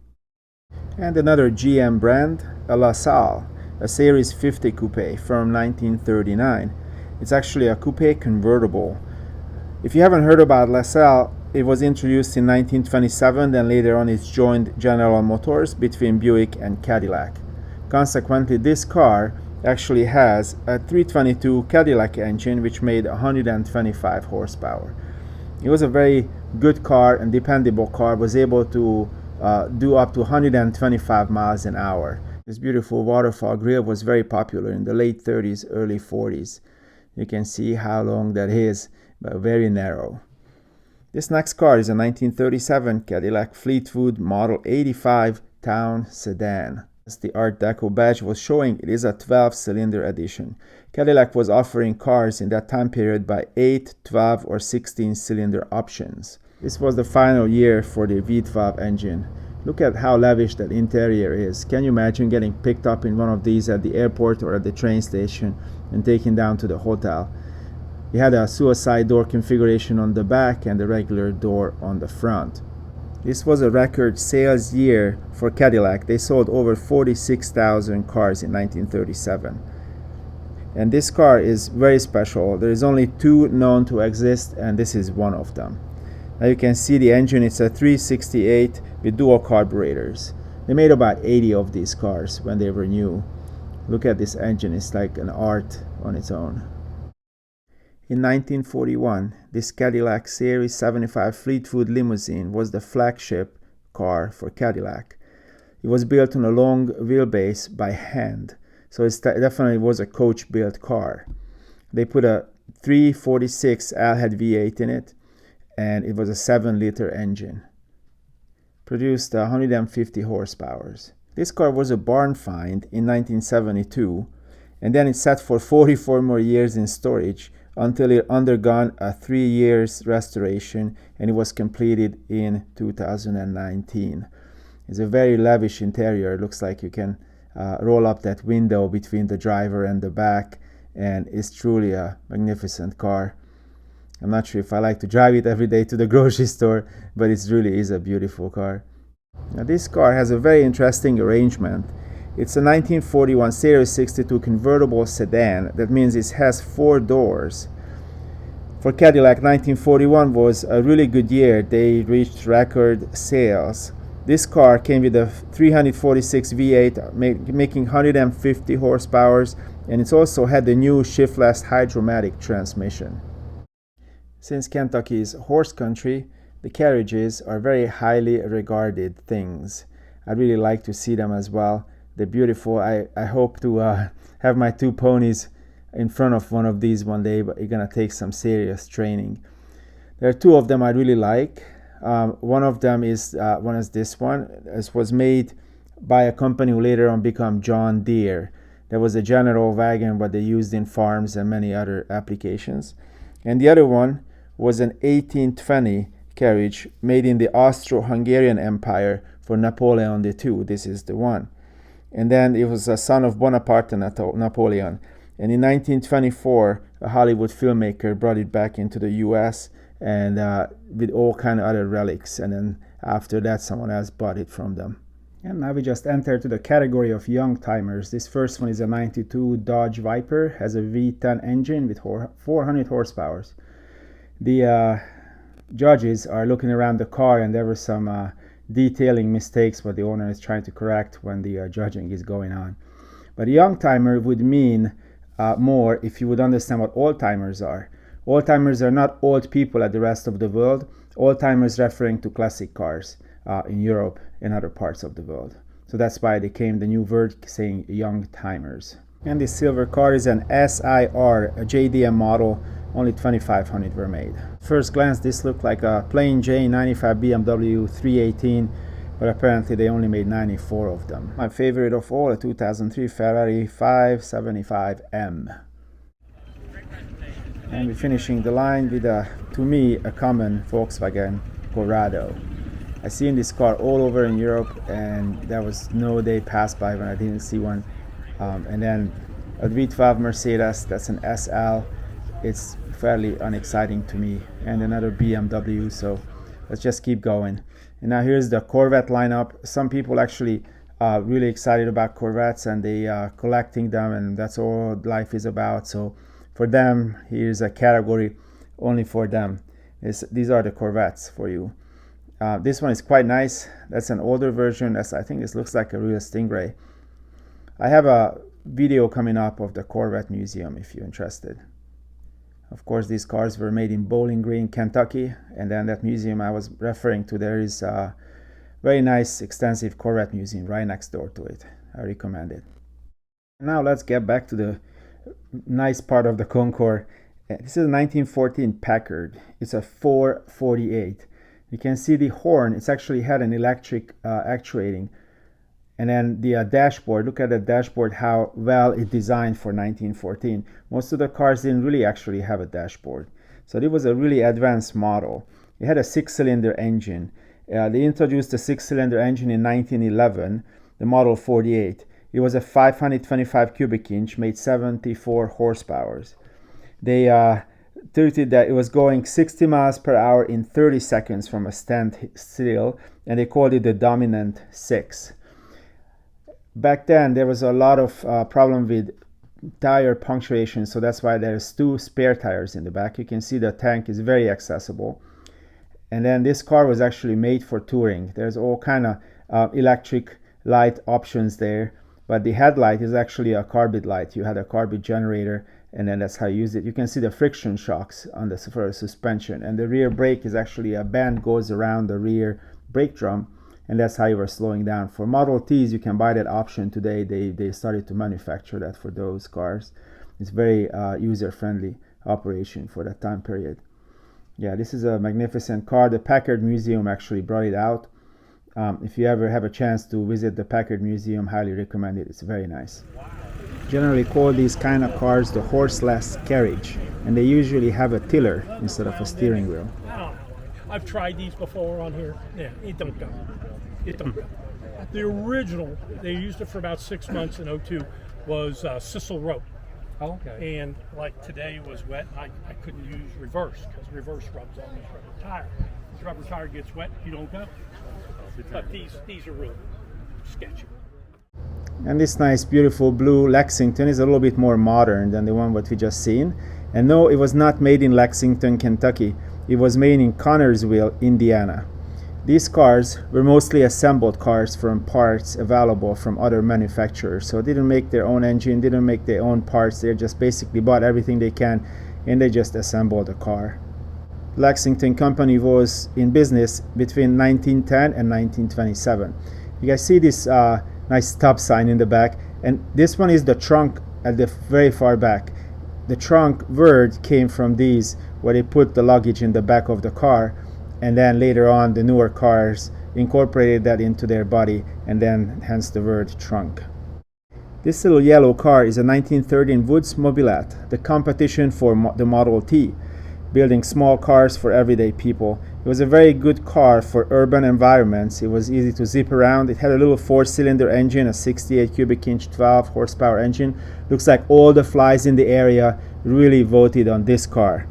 And another GM brand, a LaSalle, a Series 50 Coupe from 1939. It's actually a coupe convertible. If you haven't heard about LaSalle, it was introduced in 1927, then later on it's joined General Motors between Buick and Cadillac. Consequently, this car actually has a 322 Cadillac engine which made 125 horsepower. It was a very good car and dependable car, was able to do up to 125 miles an hour. This beautiful waterfall grill was very popular in the late 30s, early 40s. You can see how long that is, but very narrow. This next car is a 1937 Cadillac Fleetwood Model 85 Town Sedan. As the Art Deco badge was showing, it is a 12-cylinder edition. Cadillac was offering cars in that time period by 8, 12, or 16-cylinder options. This was the final year for the V12 engine. Look at how lavish that interior is. Can you imagine getting picked up in one of these at the airport or at the train station and taken down to the hotel? It had a suicide door configuration on the back and a regular door on the front. This was a record sales year for Cadillac. They sold over 46,000 cars in 1937. And this car is very special. There is only 2 known to exist, and this is one of them. Now you can see the engine. It's a 368 with dual carburetors. They made about 80 of these cars when they were new. Look at this engine. It's like an art on its own. In 1941, this Cadillac Series 75 Fleetwood limousine was the flagship car for Cadillac. It was built on a long wheelbase by hand, so it definitely was a coach-built car. They put a 346 L-head V8 in it, and it was a 7-liter engine. Produced 150 horsepower. This car was a barn find in 1972, and then it sat for 44 more years in storage until it undergone a 3 years restoration, and it was completed in 2019. It's a very lavish interior. It looks like you can roll up that window between the driver and the back, and it's truly a magnificent car. I'm not sure if I like to drive it every day to the grocery store, but it really is a beautiful car. Now this car has a very interesting arrangement. It's a 1941 Series 62 convertible sedan. That means it has 4 doors. For Cadillac, 1941 was a really good year. They reached record sales. This car came with a 346 V8 making 150 horsepower, and it also had the new shiftless hydromatic transmission. Since Kentucky is horse country, the carriages are very highly regarded things. I'd really like to see them as well. They're beautiful. I hope to have my 2 ponies in front of one of these one day, but it's gonna take some serious training. There are 2 of them I really like. One of them is this one. This was made by a company who later on became John Deere. There was a general wagon, what they used in farms and many other applications. And the other one was an 1820 carriage made in the Austro-Hungarian Empire for Napoleon II. This is the one. And then it was a son of Bonaparte and Napoleon. And in 1924, a Hollywood filmmaker brought it back into the US and with all kind of other relics. And then after that, someone else bought it from them. And now we just entered to the category of young timers. This first one is a 92 Dodge Viper, has a V10 engine with 400 horsepower. The judges are looking around the car, and there were some detailing mistakes what the owner is trying to correct when the judging is going on. But a young timer would mean more if you would understand what old timers are. Old timers are not old people at the rest of the world. Old timers referring to classic cars in Europe and other parts of the world. So that's why they came the new word saying young timers. And this silver car is an SIR, a JDM model. Only 2,500 were made. First glance, this looked like a plain Jane 95 BMW 318, but apparently they only made 94 of them. My favorite of all, a 2003 Ferrari 575M. And we're finishing the line with to me, a common Volkswagen Corrado. I seen this car all over in Europe, and there was no day passed by when I didn't see one. And then a V12 Mercedes, that's an SL. It's fairly unexciting to me, and another BMW, so let's just keep going. And now here's the Corvette lineup. Some people actually really excited about Corvettes, and they are collecting them, and that's all life is about. So for them, here's a category only for them. These are the Corvettes for you. This one is quite nice. That's an older version. I think this looks like a real Stingray. I have a video coming up of the Corvette Museum if you're interested. Of course, these cars were made in Bowling Green, Kentucky, and then that museum I was referring to, there is Very nice, extensive Corvette museum right next door to it. I recommend it. Now let's get back to the nice part of the Concours. This is a 1914 Packard. It's a 448. You can see the horn. It's actually had an electric actuating. And then the dashboard, look at the dashboard, how well it designed for 1914. Most of the cars didn't really actually have a dashboard. So it was a really advanced model. It had a 6-cylinder engine. They introduced a 6-cylinder engine in 1911, the Model 48. It was a 525 cubic inch, made 74 horsepower. They tweeted that it was going 60 miles per hour in 30 seconds from a standstill, and they called it the Dominant 6. Back then, there was a lot of problem with tire punctuation, so that's why there's 2 spare tires in the back. You can see the tank is very accessible. And then this car was actually made for touring. There's all kind of electric light options there, but the headlight is actually a carbide light. You had a carbide generator, and then that's how you use it. You can see the friction shocks on the for suspension, and the rear brake is actually a band goes around the rear brake drum, and that's how you were slowing down. For Model Ts, you can buy that option today. They started to manufacture that for those cars. It's very user-friendly operation for that time period. Yeah, this is a magnificent car. The Packard Museum actually brought it out. If you ever have a chance to visit the Packard Museum, highly recommend it. It's very nice. Generally call these kind of cars the horseless carriage, and they usually have a tiller instead of a steering wheel. I've tried these before on here. Yeah, it don't go. It don't go. The original, they used it for about 6 months in 02, was sisal rope. Oh, okay. And like today was wet, I couldn't use reverse because reverse rubs on this rubber tire. This rubber tire gets wet, you don't go. But these are really sketchy. And this nice, beautiful blue Lexington is a little bit more modern than the one what we just seen. And no, it was not made in Lexington, Kentucky. It was made in Connersville, Indiana. These cars were mostly assembled cars from parts available from other manufacturers. So they didn't make their own engine, didn't make their own parts. They just basically bought everything they can, and they just assembled a car. Lexington Company was in business between 1910 and 1927. You guys see this nice stop sign in the back, and this one is the trunk at the very far back. The trunk word came from these, where they put the luggage in the back of the car, and then later on the newer cars incorporated that into their body, and then hence the word trunk. This little yellow car is a 1913 Woods Mobilette, the competition for the Model T, building small cars for everyday people. It was a very good car for urban environments. It was easy to zip around. It had a little 4-cylinder engine, a 68 cubic inch 12 horsepower engine. Looks like all the flies in the area really voted on this car.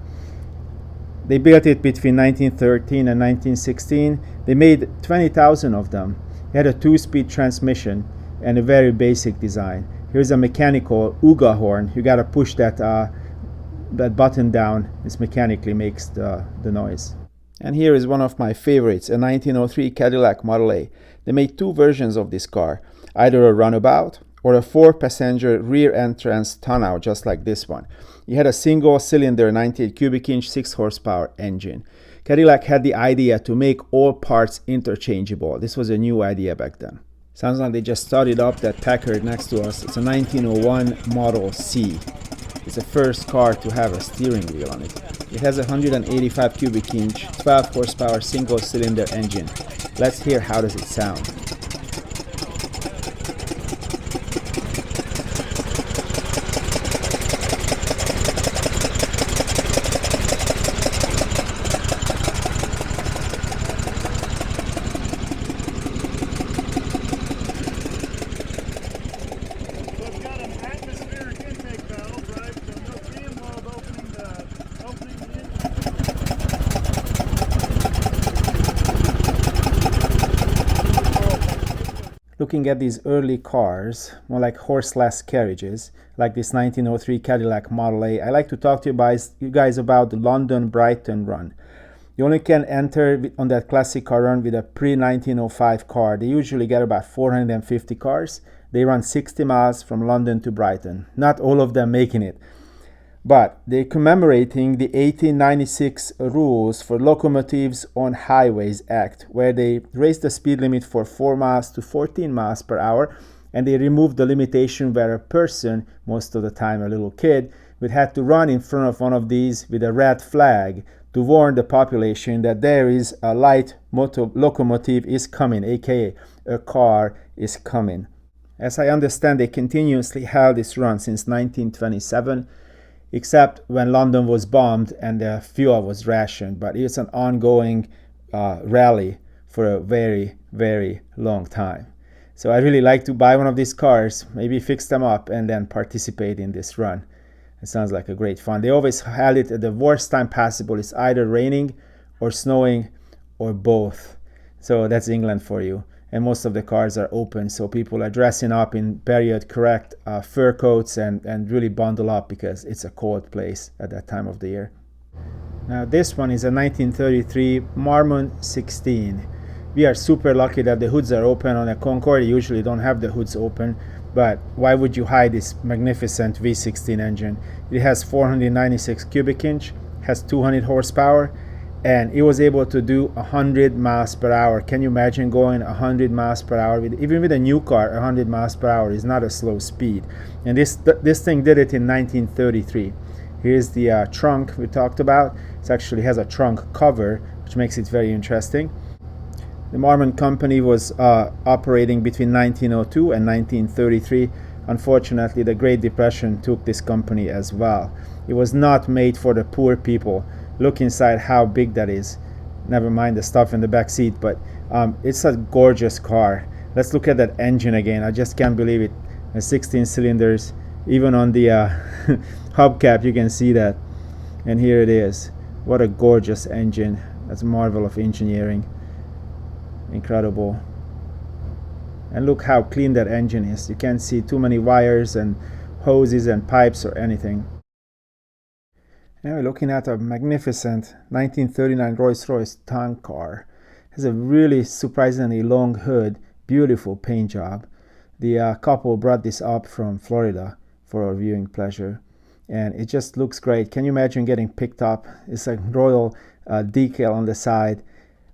They built it between 1913 and 1916. They made 20,000 of them. It had a 2-speed transmission and a very basic design. Here's a mechanical Uga horn. You gotta push that button down. This mechanically makes the noise. And here is one of my favorites, a 1903 Cadillac Model A. They made 2 versions of this car, either a runabout or a 4-passenger rear entrance tonneau, just like this one. It had a single-cylinder 98 cubic inch 6 horsepower engine. Cadillac had the idea to make all parts interchangeable. This was a new idea back then. Sounds like they just started up that Packard next to us. It's a 1901 Model C. It's the first car to have a steering wheel on it. It has a 185 cubic inch, 12 horsepower single-cylinder engine. Let's hear how does it sound. Looking at these early cars, more like horseless carriages, like this 1903 Cadillac Model A, I like to talk to you guys about the London-Brighton run. You only can enter on that classic car run with a pre-1905 car. They usually get about 450 cars. They run 60 miles from London to Brighton. Not all of them making it. But they're commemorating the 1896 rules for Locomotives on Highways Act, where they raised the speed limit for 4 miles to 14 miles per hour, and they removed the limitation where a person, most of the time a little kid, would have to run in front of one of these with a red flag to warn the population that there is a light locomotive is coming, aka a car is coming. As I understand, they continuously held this run since 1927, except when London was bombed and the fuel was rationed. But it's an ongoing rally for a very, very long time. So I really like to buy one of these cars, maybe fix them up, and then participate in this run. It sounds like a great fun. They always held it at the worst time possible. It's either raining or snowing or both. So that's England for you. And most of the cars are open, so people are dressing up in period correct fur coats and really bundle up because it's a cold place at that time of the year. Now this one is a 1933 Marmon 16. We are super lucky that the hoods are open. On a Concours, you usually don't have the hoods open, but why would you hide this magnificent V16 engine? It has 496 cubic inch, has 200 horsepower, and it was able to do 100 miles per hour. Can you imagine going 100 miles per hour? Even with a new car, 100 miles per hour is not a slow speed. And this thing did it in 1933. Here's the trunk we talked about. It actually has a trunk cover, which makes it very interesting. The Marmon company was operating between 1902 and 1933. Unfortunately, the Great Depression took this company as well. It was not made for the poor people. Look inside how big that is. Never mind the stuff in the back seat, but it's a gorgeous car. Let's look at that engine again. I just can't believe it. 16 cylinders. Even on the hubcap, you can see that. And here it is. What a gorgeous engine. That's a marvel of engineering. Incredible. And look how clean that engine is. You can't see too many wires and hoses and pipes or anything. Now we're looking at a magnificent 1939 Rolls-Royce tank car. It has a really surprisingly long hood, beautiful paint job. The couple brought this up from Florida for our viewing pleasure, and it just looks great. Can you imagine getting picked up? It's a royal decal on the side.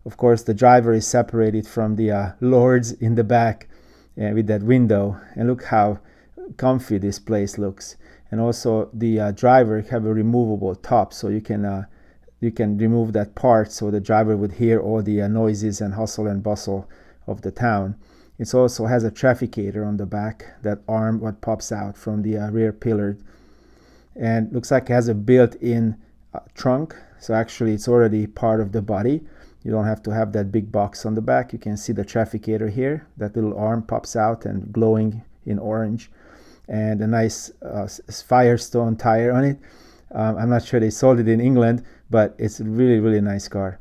Of course, the driver is separated from the lords in the back with that window, and look how comfy this place looks. And also the driver have a removable top, so you can remove that part so the driver would hear all the noises and hustle and bustle of the town. It also has a trafficator on the back, that arm what pops out from the rear pillar, and looks like it has a built-in trunk, so actually it's already part of the body. You don't have to have that big box on the back. You can see the trafficator here. That little arm pops out and glowing in orange. And a nice Firestone tire on it. I'm not sure they sold it in England, but it's a really, really nice car.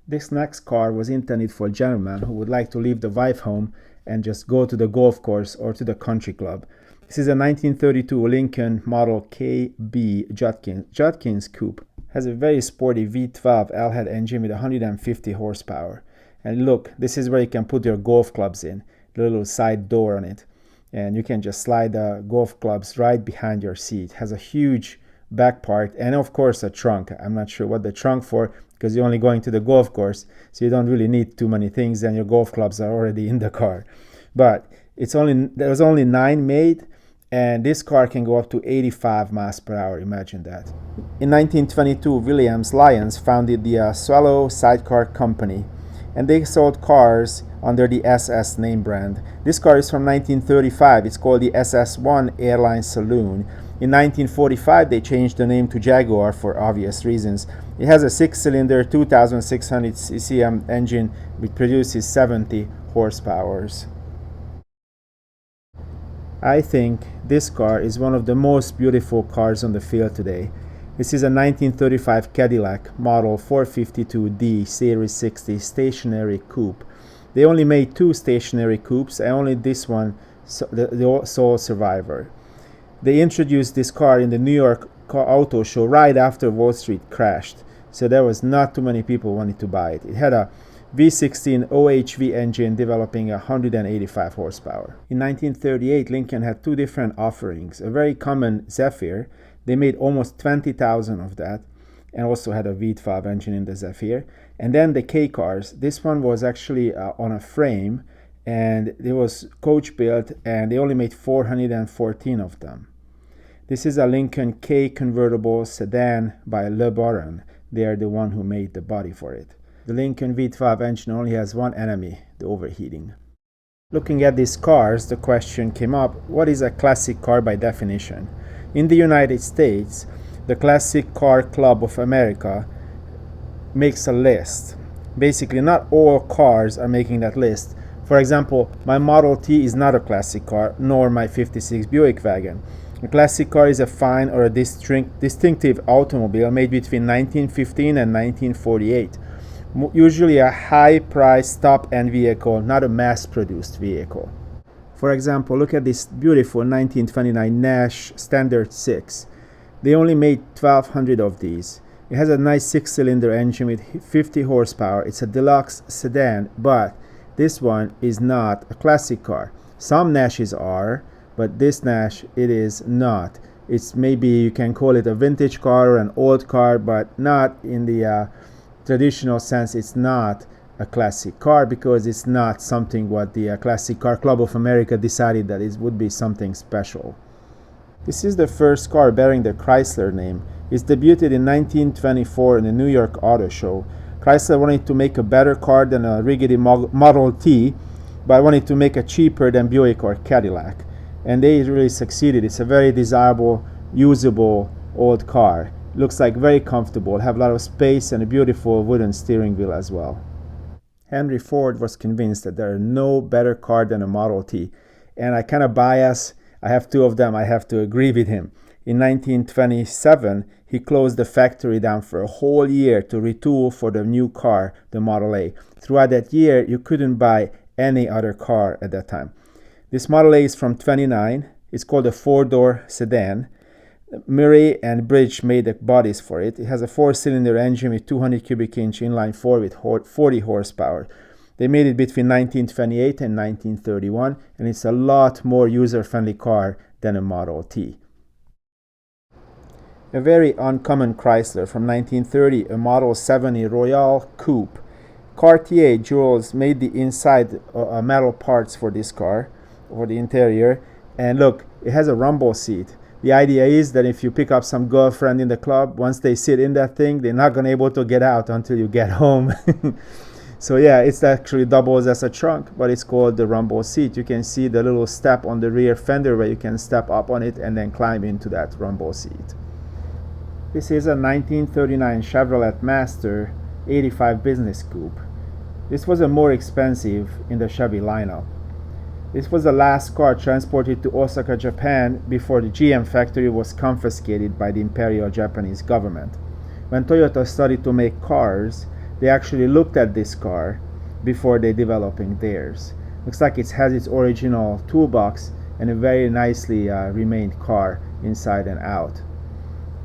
This next car was intended for a gentleman who would like to leave the wife home and just go to the golf course or to the country club. This is a 1932 Lincoln Model KB Judkins Coupe. Has a very sporty V12 L-head engine with 150 horsepower. And look, this is where you can put your golf clubs in. The little side door on it. And you can just slide the golf clubs right behind your seat. It has a huge back part and of course a trunk. I'm not sure what the trunk for, because you're only going to the golf course, so you don't really need too many things, and your golf clubs are already in the car. But there was only 9 made, and this car can go up to 85 miles per hour. Imagine that. In 1922, Williams Lyons founded the Swallow Sidecar Company, and they sold cars under the SS name brand. This car is from 1935. It's called the SS1 Airline Saloon. In 1945, they changed the name to Jaguar for obvious reasons. It has a 6-cylinder 2,600 cc engine which produces 70 horsepower. I think this car is one of the most beautiful cars on the field today. This is a 1935 Cadillac Model 452D Series 60 stationary coupe. They only made 2 stationary coupes, and only this one, the sole survivor. They introduced this car in the New York Auto Show right after Wall Street crashed, so there was not too many people wanting to buy it. It had a V16 OHV engine developing 185 horsepower. In 1938, Lincoln had 2 different offerings. A very common Zephyr They made almost 20,000 of that, and also had a V12 engine in the Zephyr. And then the K cars. This one was actually on a frame, and it was coach built, and they only made 414 of them. This is a Lincoln K convertible sedan by Le Baron. They are the one who made the body for it. The Lincoln V12 engine only has one enemy, the overheating. Looking at these cars, the question came up, what is a classic car by definition? In the United States, the Classic Car Club of America makes a list. Basically, not all cars are making that list. For example, my Model T is not a classic car, nor my 56 Buick wagon. A classic car is a fine or a distinctive automobile made between 1915 and 1948. Usually a high-priced top-end vehicle, not a mass-produced vehicle. For example, look at this beautiful 1929 Nash Standard 6. They only made 1,200 of these. It has a nice 6-cylinder engine with 50 horsepower. It's a deluxe sedan, but this one is not a classic car. Some Nashes are, but this Nash, it is not. It's maybe you can call it a vintage car or an old car, but not in the traditional sense. It's not a classic car because it's not something what the Classic Car Club of America decided that it would be something special. This is the first car bearing the Chrysler name. It debuted in 1924 in the New York Auto Show. Chrysler wanted to make a better car than a rickety Model T, but wanted to make it cheaper than Buick or Cadillac. And they really succeeded. It's a very desirable, usable old car. Looks like very comfortable, have a lot of space and a beautiful wooden steering wheel as well. Henry Ford was convinced that there are no better car than a Model T. And I kind of bias. I have two of them. I have to agree with him. In 1927, he closed the factory down for a whole year to retool for the new car, the Model A. Throughout that year, you couldn't buy any other car at that time. This Model A is from 29. It's called a four-door sedan. Murray and Bridge made the bodies for it. It has a 4-cylinder engine with 200 cubic inch inline 4 with 40 horsepower. They made it between 1928 and 1931, and it's a lot more user-friendly car than a Model T. A very uncommon Chrysler from 1930, a Model 70 Royale Coupe. Cartier Jewels made the inside metal parts for this car, for the interior, and look, it has a rumble seat. The idea is that if you pick up some girlfriend in the club, once they sit in that thing, they're not going to be able to get out until you get home. So yeah, it actually doubles as a trunk, but it's called the rumble seat. You can see the little step on the rear fender where you can step up on it and then climb into that rumble seat. This is a 1939 Chevrolet Master 85 Business Coupe. This was a more expensive in the Chevy lineup. This was the last car transported to Osaka, Japan before the GM factory was confiscated by the Imperial Japanese government. When Toyota started to make cars, they actually looked at this car before they developing theirs. Looks like it has its original toolbox and a very nicely remained car inside and out.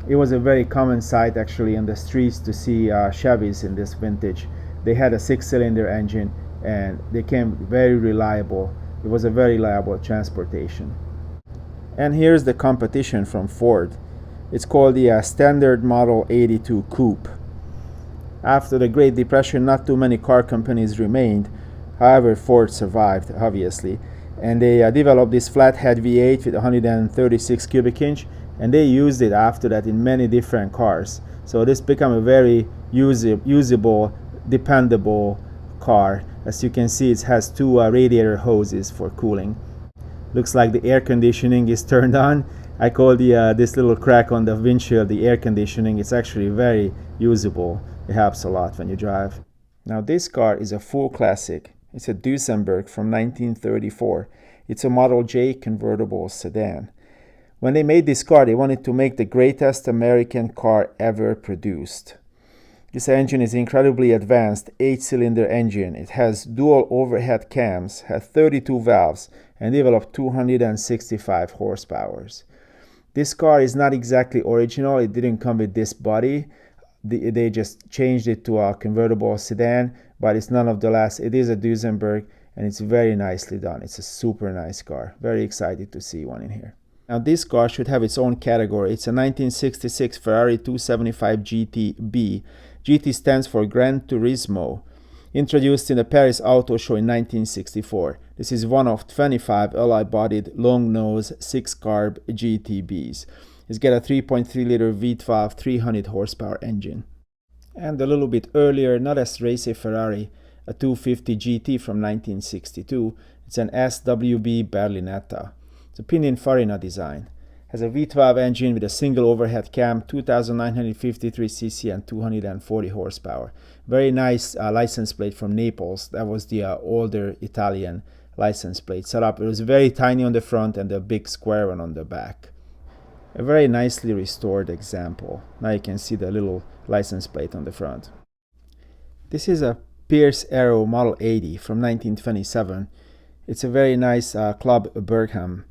It was a very common sight actually in the streets to see Chevys in this vintage. They had a 6-cylinder engine and they came very reliable. It was a very reliable transportation. And here's the competition from Ford. It's called the Standard Model 82 Coupe. After the Great Depression, not too many car companies remained. However, Ford survived, obviously. And they developed this flathead V8 with 136 cubic inch, and they used it after that in many different cars. So this became a very usable, dependable car. As you can see, it has two radiator hoses for cooling. Looks like the air conditioning is turned on. I call this little crack on the windshield the air conditioning. It's actually very usable. It helps a lot when you drive. Now this car is a full classic. It's a Duesenberg from 1934. It's a Model J convertible sedan. When they made this car, they wanted to make the greatest American car ever produced. This engine is incredibly advanced 8-cylinder engine. It has dual overhead cams, has 32 valves, and developed 265 horsepower. This car is not exactly original. It didn't come with this body. They just changed it to a convertible sedan, but it's none of the last. It is a Duesenberg, and it's very nicely done. It's a super nice car. Very excited to see one in here. Now this car should have its own category. It's a 1966 Ferrari 275 GTB. GT stands for Gran Turismo. Introduced in the Paris Auto Show in 1964. This is one of 25 alloy-bodied, long-nose, 6-carb GTBs. It's got a 3.3-liter V12 300 horsepower engine. And a little bit earlier, not as racy Ferrari, a 250 GT from 1962. It's an SWB Berlinetta. It's a Pininfarina design. Has a V12 engine with a single overhead cam, 2,953 cc and 240 horsepower. Very nice license plate from Naples. That was the older Italian license plate setup. It was very tiny on the front and a big square one on the back. A very nicely restored example. Now you can see the little license plate on the front. This is a Pierce Arrow Model 80 from 1927. It's a very nice Club Bergham.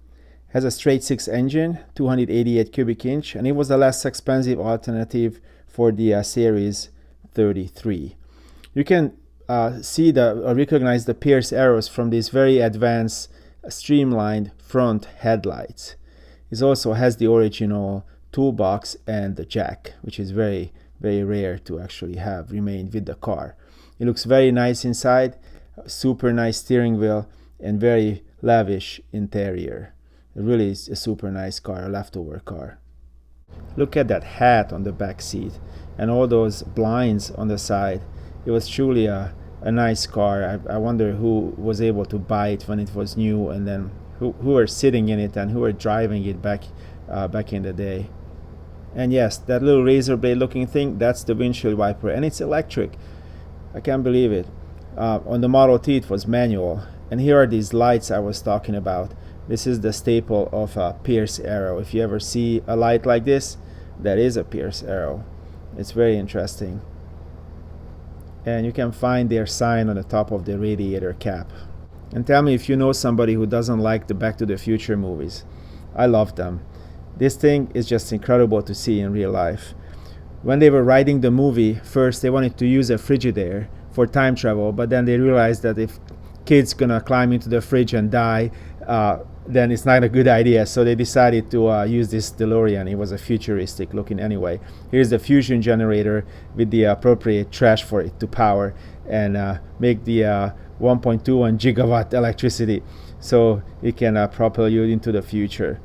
Has a straight 6 engine, 288 cubic inch, and it was the less expensive alternative for the Series 33. You can recognize the Pierce arrows from these very advanced, streamlined front headlights. It also has the original toolbox and the jack, which is very, very rare to actually have remained with the car. It looks very nice inside, super nice steering wheel, and very lavish interior. It really is a super nice car, a leftover car. Look at that hat on the back seat and all those blinds on the side. It was truly a nice car. I wonder who was able to buy it when it was new, and then who were sitting in it and who were driving it back in the day. And yes, that little razor blade looking thing, that's the windshield wiper, and it's electric. I can't believe it. On the Model T it was manual, and here are these lights I was talking about. This is the staple of a Pierce Arrow. If you ever see a light like this, that is a Pierce Arrow. It's very interesting. And you can find their sign on the top of the radiator cap. And tell me if you know somebody who doesn't like the Back to the Future movies. I love them. This thing is just incredible to see in real life. When they were writing the movie, first they wanted to use a Frigidaire for time travel, but then they realized that if kids gonna climb into the fridge and die, then it's not a good idea. So they decided to use this DeLorean. It was a futuristic looking anyway. Here's the fusion generator with the appropriate trash for it to power and make the 1.21 gigawatt electricity, so it can propel you into the future.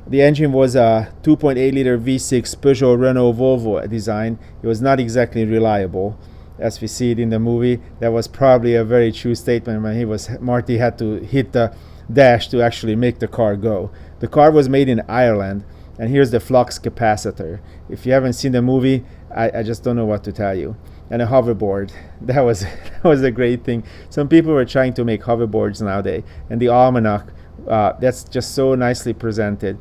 The engine was a 2.8 liter V6 Peugeot Renault Volvo design. It was not exactly reliable, as we see it in the movie. That was probably a very true statement when Marty had to hit the dash to actually make the car go. The car was made in Ireland, and here's the flux capacitor. If you haven't seen the movie, I just don't know what to tell you. And a hoverboard. That was a great thing. Some people were trying to make hoverboards nowadays, and the almanac, that's just so nicely presented.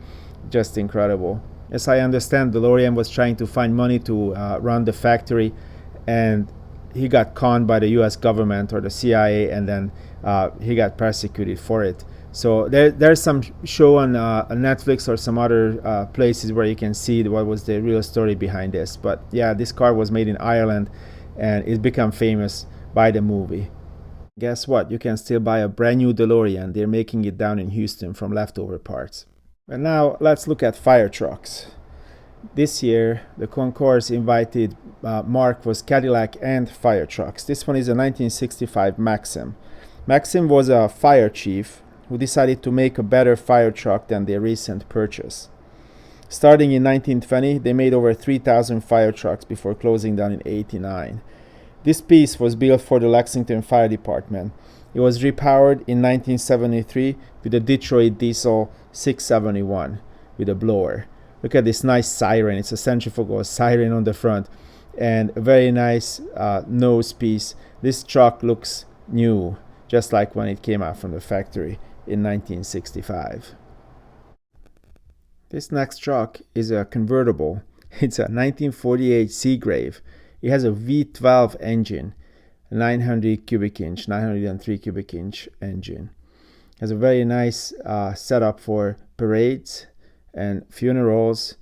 Just incredible. As I understand, DeLorean was trying to find money to run the factory, and he got conned by the US government or the CIA, and then he got persecuted for it. So there's some show on Netflix or some other places where you can see what was the real story behind this. But yeah, this car was made in Ireland, and it became famous by the movie. Guess what? You can still buy a brand new DeLorean. They're making it down in Houston from leftover parts. And now let's look at fire trucks. This year, the Concours invited Mark was Cadillac and fire trucks. This one is a 1965 Maxim. Maxim was a fire chief who decided to make a better fire truck than their recent purchase. Starting in 1920, they made over 3,000 fire trucks before closing down in 1989. This piece was built for the Lexington Fire Department. It was repowered in 1973 with a Detroit Diesel 671 with a blower. Look at this nice siren. It's a centrifugal siren on the front, and a very nice nose piece. This truck looks new, just like when it came out from the factory in 1965. This next truck is a convertible. It's a 1948 Seagrave. It has a V12 engine, 903 cubic inch engine. It has a very nice setup for parades and funerals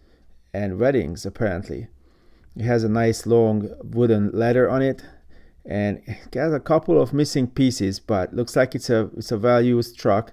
and weddings, apparently. It has a nice long wooden ladder on it, and it has a couple of missing pieces, but looks like it's a well-used truck,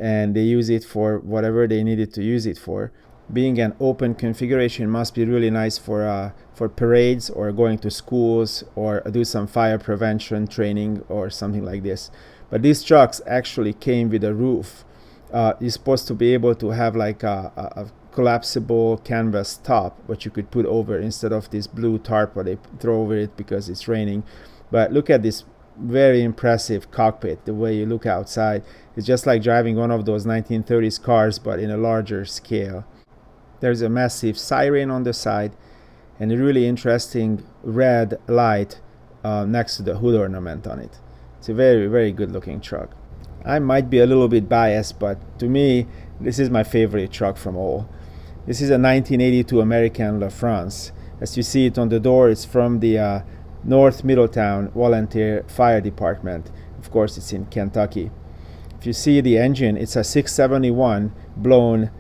and they use it for whatever they needed to use it for. Being an open configuration must be really nice for parades or going to schools or do some fire prevention training or something like this. But these trucks actually came with a roof. You're supposed to be able to have like a collapsible canvas top, what you could put over instead of this blue tarp what they throw over it because it's raining. But look at this very impressive cockpit. The way you look outside, it's just like driving one of those 1930s cars, but in a larger scale. There's a massive siren on the side and a really interesting red light next to the hood ornament on it. It's a very, very good looking truck. I might be a little bit biased, but to me, this is my favorite truck from all. This is a 1982 American La France. As you see it on the door, it's from the North Middletown Volunteer Fire Department. Of course, it's in Kentucky. If you see the engine, it's a 671 blown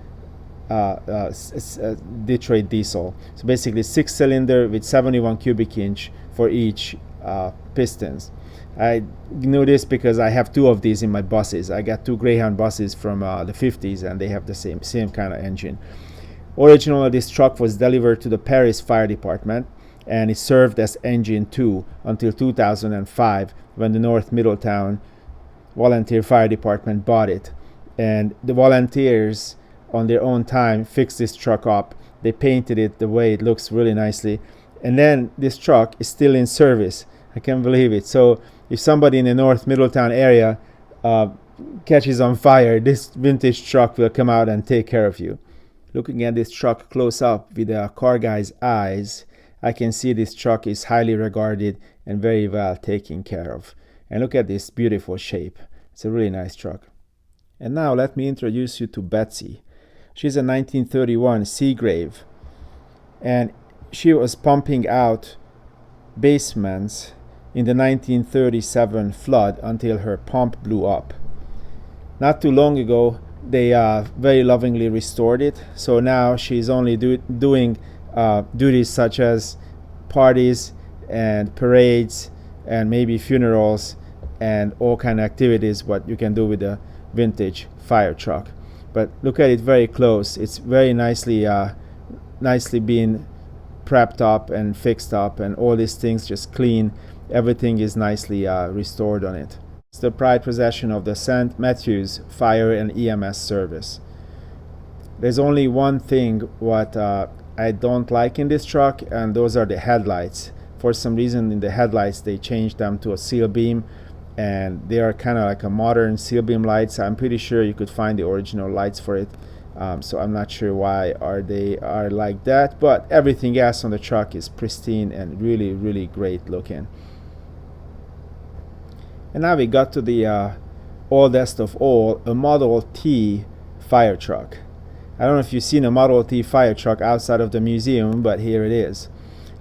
Detroit diesel. So basically 6-cylinder with 71 cubic inch for each pistons. I knew this because I have two of these in my buses. I got two Greyhound buses from the 50s, and they have the same kind of engine. Originally, this truck was delivered to the Paris Fire Department, and it served as engine 2 until 2005, when the North Middletown Volunteer Fire Department bought it. And the volunteers, on their own time, fixed this truck up. They painted it the way it looks really nicely. And then this truck is still in service. I can't believe it. So if somebody in the North Middletown area catches on fire, this vintage truck will come out and take care of you. Looking at this truck close up with a car guy's eyes, I can see this truck is highly regarded and very well taken care of. And look at this beautiful shape. It's a really nice truck. And now let me introduce you to Betsy. She's a 1931 Seagrave, and she was pumping out basements in the 1937 flood until her pump blew up. Not too long ago, they very lovingly restored it, so now she's only doing duties such as parties and parades and maybe funerals and all kind of activities what you can do with a vintage fire truck. But look at it very close. It's very nicely being prepped up and fixed up, and all these things just clean. Everything is nicely restored on it. It's the pride possession of the St. Matthews Fire and EMS Service. There's only one thing what I don't like in this truck, and those are the headlights. For some reason in the headlights they changed them to a seal beam, and they are kind of like a modern seal beam lights. I'm pretty sure you could find the original lights for it, so I'm not sure why they are like that, but everything else on the truck is pristine and really, really great looking. And now we got to the oldest of all, a Model T fire truck. I don't know if you've seen a Model T fire truck outside of the museum, but here it is.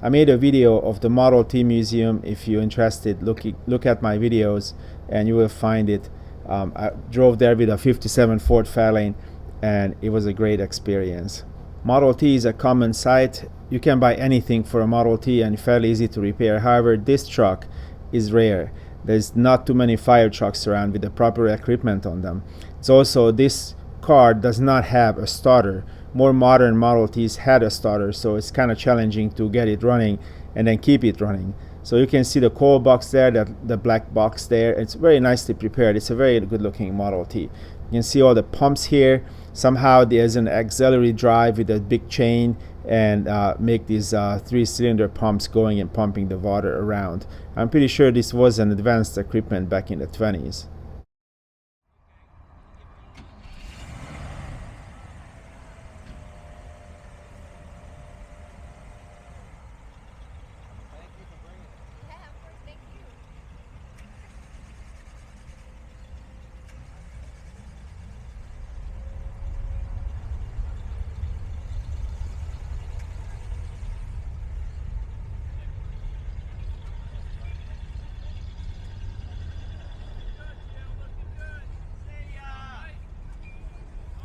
I made a video of the Model T Museum. If you're interested, look at my videos and you will find it. I drove there with a 57 Ford Fairlane, and it was a great experience. Model T is a common sight. You can buy anything for a Model T and fairly easy to repair. However, this truck is rare. There's not too many fire trucks around with the proper equipment on them. It's also, this car does not have a starter. More modern Model Ts had a starter, so it's kind of challenging to get it running and then keep it running. So you can see the coil box there, the black box there. It's very nicely prepared. It's a very good looking Model T. You can see all the pumps here. Somehow there's an auxiliary drive with a big chain and make these 3-cylinder pumps going and pumping the water around. I'm pretty sure this was an advanced equipment back in the 20s.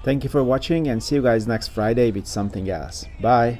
Thank you for watching, and see you guys next Friday with something else. Bye.